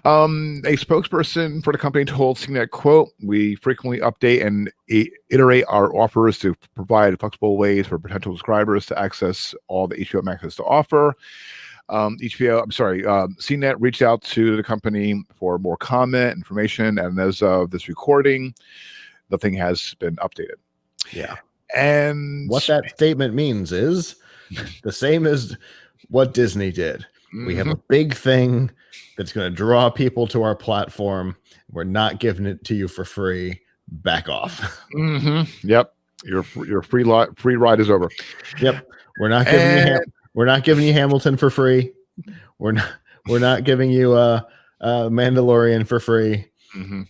A spokesperson for the company told CNET, quote, we frequently update and iterate our offers to provide flexible ways for potential subscribers to access all the HBO Max has to offer. CNET reached out to the company for more comment, information, and as of this recording, nothing has been updated. Yeah. And what that statement means is the same as what Disney did. Mm-hmm. We have a big thing that's going to draw people to our platform. We're not giving it to you for free. Back off. Mm-hmm. Yep. Your free ride is over. Yep. We're not giving you Hamilton for free. We're not giving you Mandalorian for free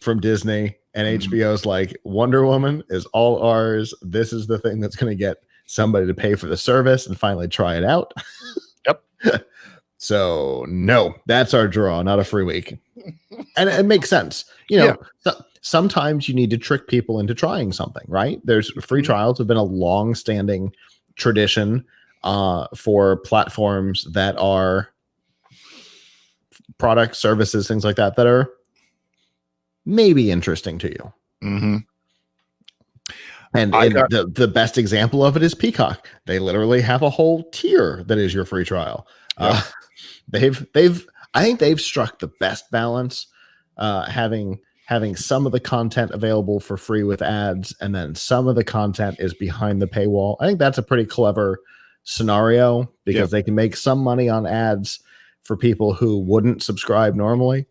from Disney. And HBO's like, Wonder Woman is all ours. This is the thing that's going to get somebody to pay for the service and finally try it out. Yep. So no, that's our draw, not a free week. And it makes sense. Sometimes you need to trick people into trying something, right? There's free trials have been a long-standing tradition for platforms that are products, services, things like that are maybe interesting to you. Mm-hmm. And the best example of it is Peacock. They literally have a whole tier that is your free trial. Yep. I think they've struck the best balance, having some of the content available for free with ads, and then some of the content is behind the paywall. I think that's a pretty clever scenario because they can make some money on ads for people who wouldn't subscribe normally,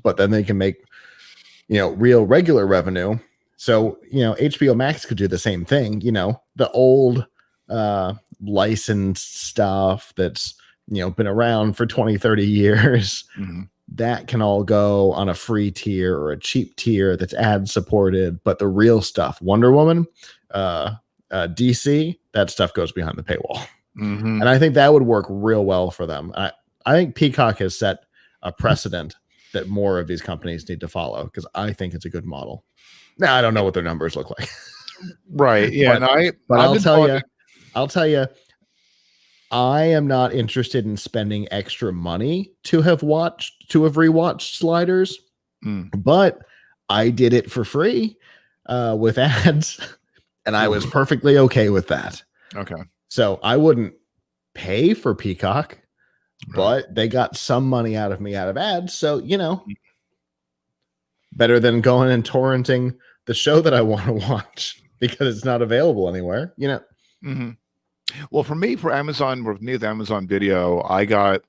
but then they can make real regular revenue So, HBO Max could do the same thing. The old licensed stuff that's, been around for 20, 30 years, that can all go on a free tier or a cheap tier that's ad supported. But the real stuff, Wonder Woman, DC, that stuff goes behind the paywall. And I think that would work real well for them. I think Peacock has set a precedent that more of these companies need to follow, because I think it's a good model. Now, I don't know what their numbers look like. Right. Yeah. But I'll tell you, I am not interested in spending extra money to have rewatched Sliders, but I did it for free with ads, and I was perfectly okay with that. Okay. So I wouldn't pay for Peacock, but they got some money out of me out of ads. So, better than going and torrenting the show that I want to watch because it's not available anywhere, Well, for Amazon, with Amazon Video, I got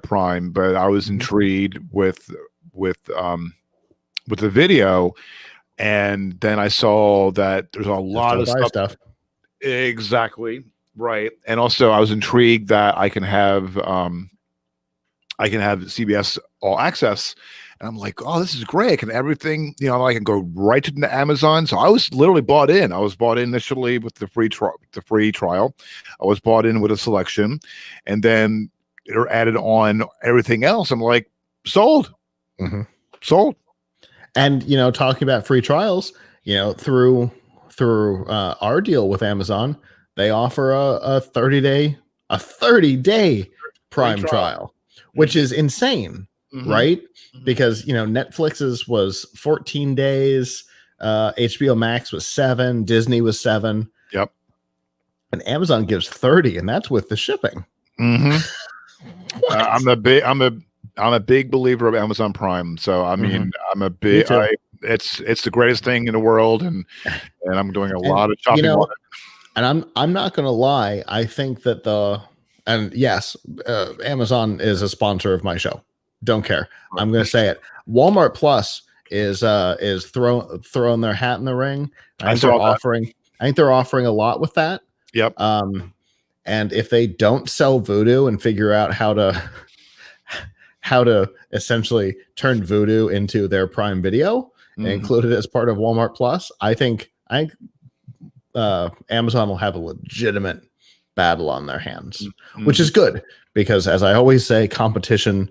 Prime, but I was intrigued with the video, and then I saw that there's a lot of stuff. Exactly. Right. And also I was intrigued that I can have CBS All Access, and I'm like, oh, this is great. I can everything, I can go right to Amazon. So I was literally bought in. I was bought in initially with the free trial. I was bought in with a selection, and then it added on everything else. I'm like, sold. Sold. And talking about free trials, through our deal with Amazon, they offer a 30-day Prime trial, which is insane, right? Because Netflix's was 14 days, HBO Max was 7, Disney was 7. Yep. And Amazon gives 30, and that's with the shipping. I'm a big believer of Amazon Prime. So I mean, it's the greatest thing in the world, and I'm doing a lot of shopping on it. And I'm not going to lie. I think that yes, Amazon is a sponsor of my show. Don't care. I'm going to say it. Walmart Plus is throwing their hat in the ring. I think they're offering a lot with that. Yep. And if they don't sell Vudu and figure out how to essentially turn Vudu into their Prime Video and include it as part of Walmart Plus, I think Amazon will have a legitimate battle on their hands, which is good, because as I always say, competition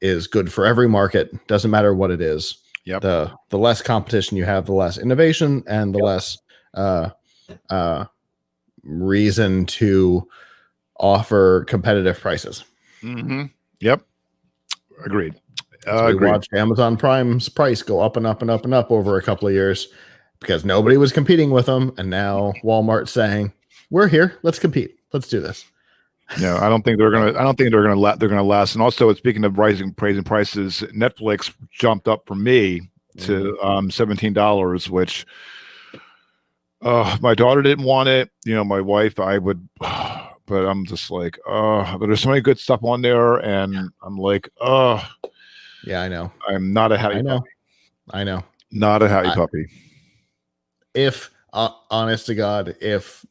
is good for every market. Doesn't matter what it is. Yep. The less competition you have, the less innovation and the less reason to offer competitive prices. Yep. Agreed. We watched Amazon Prime's price go up and up and up and up over a couple of years because nobody was competing with them, and now Walmart's saying, "We're here. Let's compete. Let's do this." No, I don't think they're gonna last. And also, speaking of praising prices, Netflix jumped up for me to $17, which my daughter didn't want it. My wife, I would, but I'm just like, but there's so many good stuff on there, and I'm like, yeah, I know. I'm not a happy puppy. I know. Not a happy puppy. If honest to God, if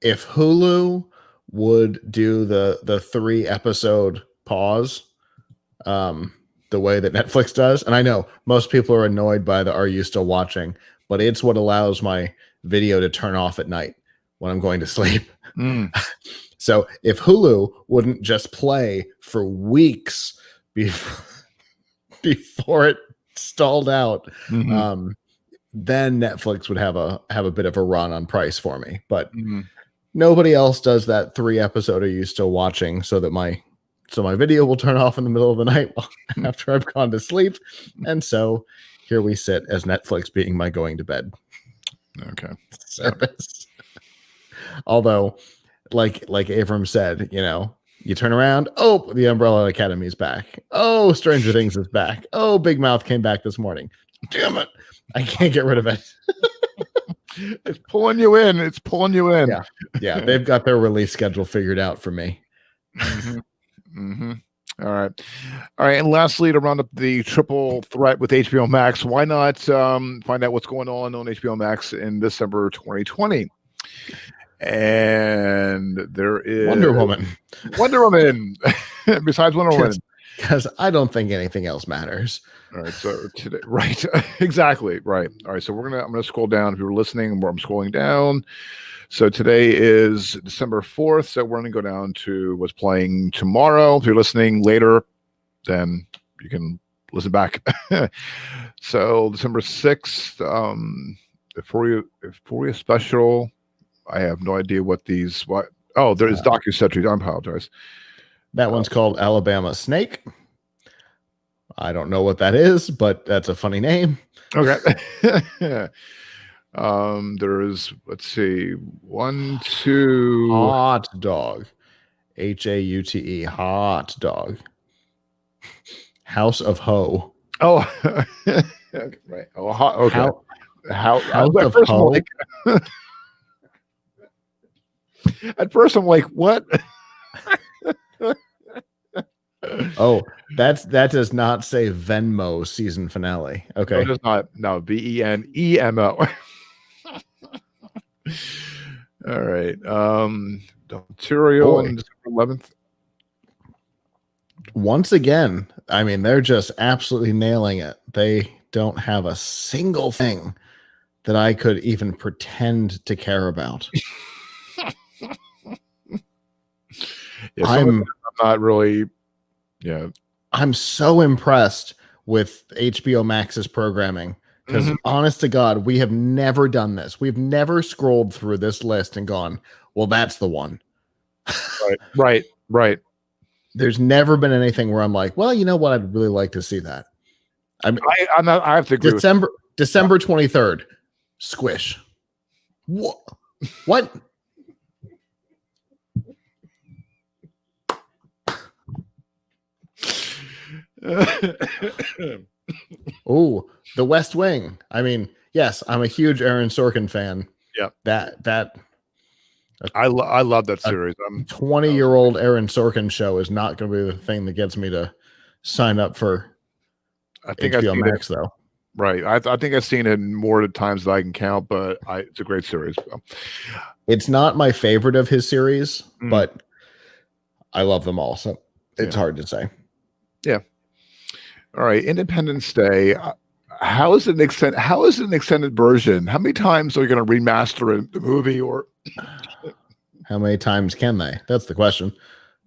Hulu would do the 3-episode pause, the way that Netflix does, and I know most people are annoyed by the "Are you still watching?" but it's what allows my video to turn off at night when I'm going to sleep. So if Hulu wouldn't just play for weeks before it stalled out, then Netflix would have a bit of a run on price for me. But nobody else does that 3-episode "Are you still watching?" so my video will turn off in the middle of the night after I've gone to sleep. And so here we sit as Netflix being my going to bed service. Although, like Avram said, you turn around, oh, the Umbrella Academy is back. Oh, Stranger Things is back. Oh, Big Mouth came back this morning. Damn it. I can't get rid of it. It's pulling you in. Yeah. They've got their release schedule figured out for me. All right. All right. And lastly, to round up the triple threat with HBO Max, why not find out what's going on HBO Max in December 2020? And there is Wonder Woman. Wonder Woman. Besides Wonder Woman. Because I don't think anything else matters. All right. So today, right. Exactly. Right. All right. So I'm gonna scroll down. If you're listening, I'm scrolling down. So today is December 4th. So we're going to go down to what's playing tomorrow. If you're listening later, then you can listen back. So December 6th, Euphoria special. I have no idea what. Oh, there is docuseries. I apologize. That one's called Alabama Snake. I don't know what that is, but that's a funny name. Okay. There's, let's see, 1, 2. Hot dog. HAUTE. Hot dog. House of Ho. Oh, okay, right. Oh, okay. House of Ho. At first, I'm like, what? Oh, that does not say Venmo season finale. Okay. No, it does not. No, VENEMO. All right. The material on December 11th. Once again, I mean, they're just absolutely nailing it. They don't have a single thing that I could even pretend to care about. Yeah, I'm not really. Yeah, I'm so impressed with HBO Max's programming because, honest to God, we have never done this. We've never scrolled through this list and gone, "Well, that's the one." Right. There's never been anything where I'm like, "Well, you know what? I'd really like to see that." I have to agree. December 23rd, Squish. What? Oh, The West Wing. I mean, yes, I'm a huge Aaron Sorkin fan. Yeah, that I love that series. 20-year-old Aaron Sorkin show is not going to be the thing that gets me to sign up for HBO Max, though. Right. I think I've seen it more times than I can count, but it's a great series. It's not my favorite of his series, but I love them all. So it's hard to say. Yeah. All right. Independence Day. How is an extended version? How many times are you going to remaster the movie, or how many times can they? That's the question.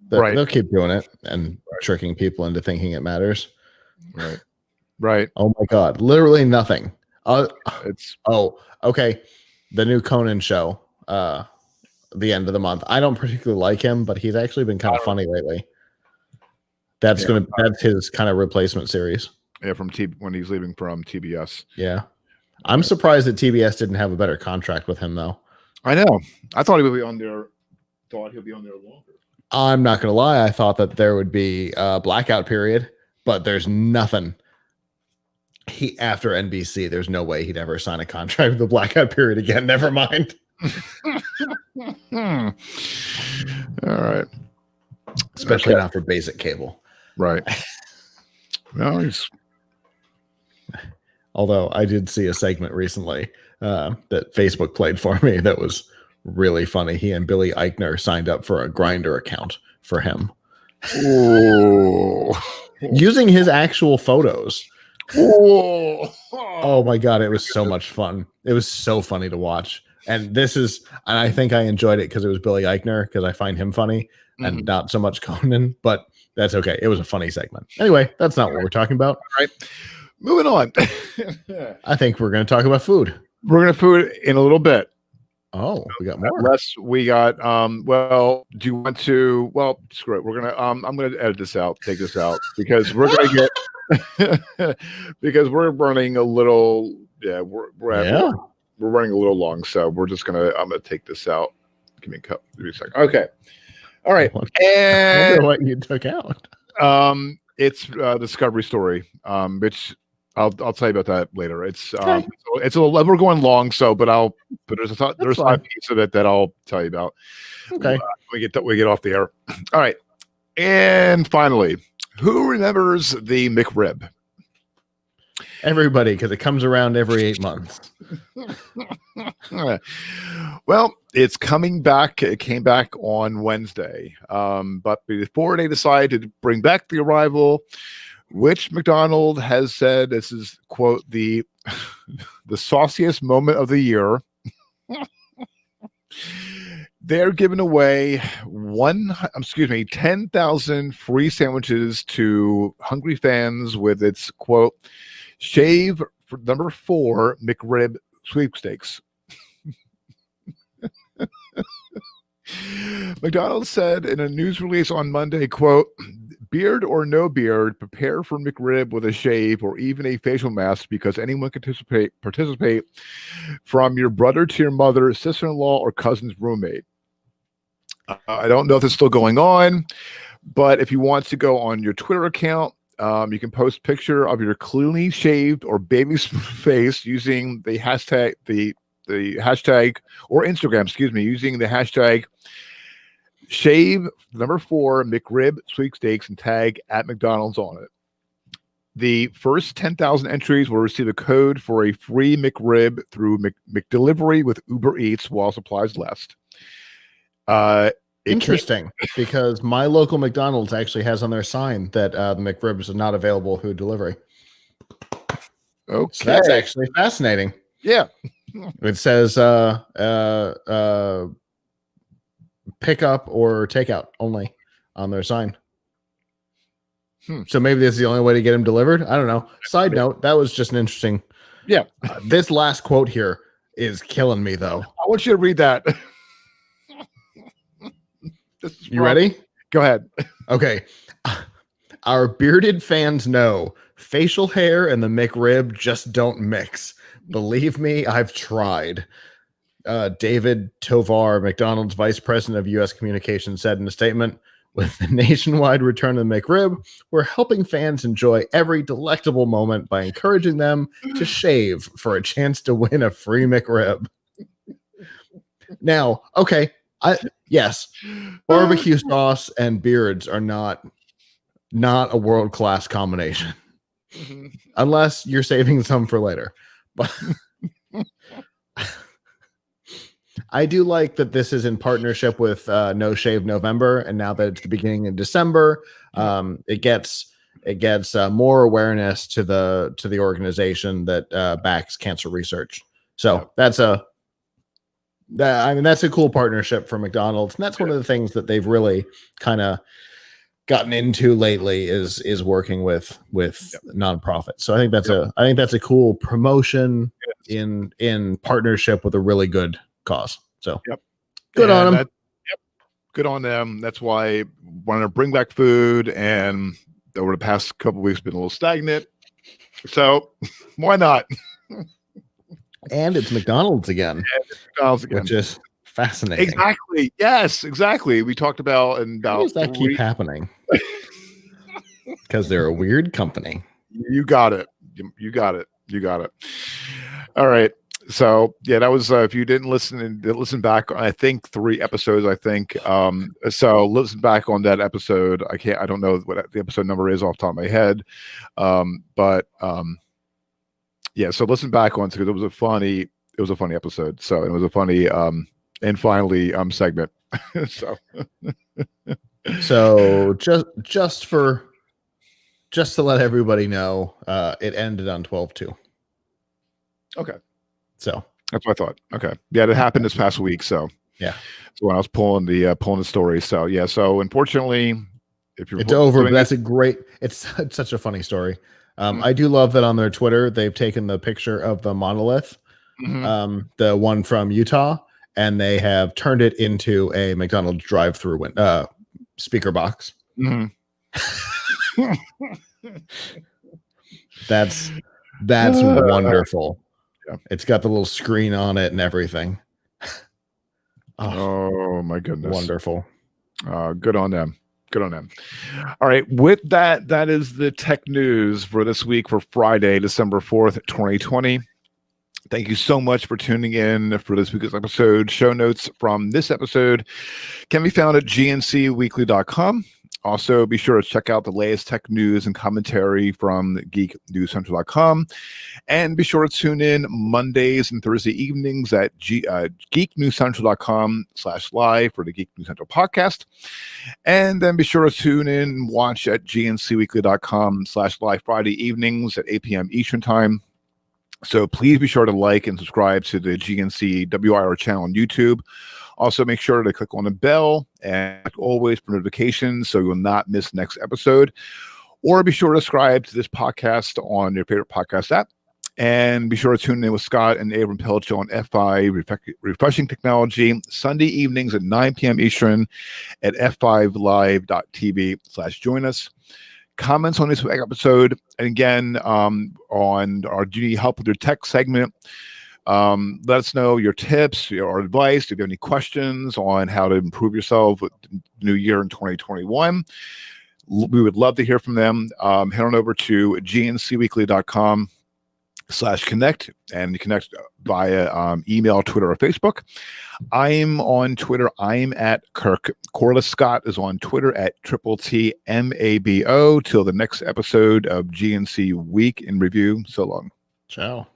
They'll keep doing it and tricking people into thinking it matters. Right. Oh my God. Literally nothing. Okay. The new Conan show, the end of the month. I don't particularly like him, but he's actually been kind of funny lately. That's his kind of replacement series. Yeah, when he's leaving from TBS. Yeah. I'm surprised that TBS didn't have a better contract with him, though. I know. I thought he would be on there. Thought he'll be on there longer. I'm not going to lie. I thought that there would be a blackout period, but there's nothing. After NBC, there's no way he'd ever sign a contract with the blackout period again. Never mind. All right. Especially not for basic cable. Right. Well, although I did see a segment recently that Facebook played for me that was really funny. He and Billy Eichner signed up for a Grindr account for him. Using his actual photos. Oh my God, it was so much fun. It was so funny to watch. And I think I enjoyed it because it was Billy Eichner, because I find him funny and not so much Conan, but that's okay. It was a funny segment. Anyway, that's not what we're talking about. All right. Moving on. I think we're going to talk about food. We're going to food in a little bit. Oh, we got more. Unless we got, do you want to, screw it. We're going to, I'm going to edit this out, take this out, because we're going to get, because we're running a little, we're running a little long. So I'm going to take this out. Give me a second. Okay. All right. I wonder what you took out. It's Discovery Story, which I'll tell you about that later. It's it's a little, we're going long, but there's a piece of it that I'll tell you about. Okay. We get off the air. All right. And finally, Who remembers the McRib? Everybody, because it comes around every 8 months. Well, it's coming back. It came back on Wednesday. But before they decided to bring back the arrival, which McDonald has said this is, quote, the sauciest moment of the year. They're giving away 10,000 free sandwiches to hungry fans with its, quote, shave for number 4 McRib sweepstakes. McDonald's said in a news release on Monday, quote, beard or no beard, prepare for McRib with a shave or even a facial mask because anyone can participate from your brother to your mother, sister-in-law, or cousin's roommate. I don't know if it's still going on, but if you want to go on your Twitter account, you can post a picture of your cleanly shaved or baby face using the hashtag, the hashtag, or Instagram, using the hashtag shave number 4 McRib sweepstakes and tag at McDonald's on it. The first 10,000 entries will receive a code for a free McRib through McDelivery with Uber Eats while supplies last. Interesting, because my local McDonald's actually has on their sign that the McRibs are not available through delivery. Okay, so that's actually fascinating. Yeah, it says pick up or takeout only on their sign. So maybe this is the only way to get them delivered. I don't know. Side note, that was just an interesting. Yeah, this last quote here is killing me, though. I want you to read that. You ready? Go ahead. Okay. Our bearded fans know facial hair and the McRib just don't mix. Believe me, I've tried. David Tovar, McDonald's vice president of U.S. communications, said in a statement, with the nationwide return of the McRib, we're helping fans enjoy every delectable moment by encouraging them to shave for a chance to win a free McRib. Now, okay, yes, barbecue sauce and beards are not a world-class combination, unless you're saving some for later. But I do like that this is in partnership with No Shave November, and now that it's the beginning of December, it gets more awareness to the organization that backs cancer research. So that's a cool partnership for McDonald's, and that's one of the things that they've really kind of gotten into lately is working with nonprofits. So I think that's a cool promotion in partnership with a really good cause. So good on them. Good on them. That's why I wanted to bring back food, and over the past couple of weeks been a little stagnant. So why not? And it's McDonald's again. Which is fascinating. Exactly. Yes, exactly. We talked about how does that keep happening? Because they're a weird company. You got it. You got it. All right. So yeah, that was if you didn't listen back, I think 3 episodes. So listen back on that episode. I don't know what the episode number is off the top of my head, but yeah. So listen back on it because it was a funny episode. So it was a funny and finally segment. So just to let everybody know, it ended on 12/2. Okay. So that's what I thought. Okay. Yeah, it happened this past week. So yeah. So when I was pulling the story. So yeah. So unfortunately, it's over, but that's it's such a funny story. I do love that on their Twitter they've taken the picture of the monolith, the one from Utah, and they have turned it into a McDonald's drive-through speaker box. That's wonderful. Yeah. It's got the little screen on it and everything. Oh my goodness. Wonderful. Good on them. All right. With that is the tech news for this week, for Friday, December 4th, 2020. Thank you so much for tuning in for this week's episode. Show notes from this episode can be found at gncweekly.com. Also, be sure to check out the latest tech news and commentary from geeknewscentral.com. And be sure to tune in Mondays and Thursday evenings at geeknewscentral.com/live for the Geek News Central podcast. And then be sure to tune in and watch at gncweekly.com/live Friday evenings at 8 p.m. Eastern Time. So please be sure to like and subscribe to the GNC WIR channel on YouTube. Also, make sure to click on the bell and, like always, for notifications so you will not miss the next episode. Or be sure to subscribe to this podcast on your favorite podcast app. And be sure to tune in with Scott and Abram Pilch on F5 Refreshing Technology Sunday evenings at 9 p.m. Eastern at f5live.tv/join us. Comments on this episode, and again, on our Do You Need Help with Your Tech segment. Let us know your tips, your advice. If you have any questions on how to improve yourself with the new year in 2021, we would love to hear from them. Head on over to gncweekly.com/connect and connect via email, Twitter, or Facebook. I'm on Twitter. I'm at Kirk Corliss. Scott is on Twitter at TTMABO. Till the next episode of GNC Week in Review. So long. Ciao.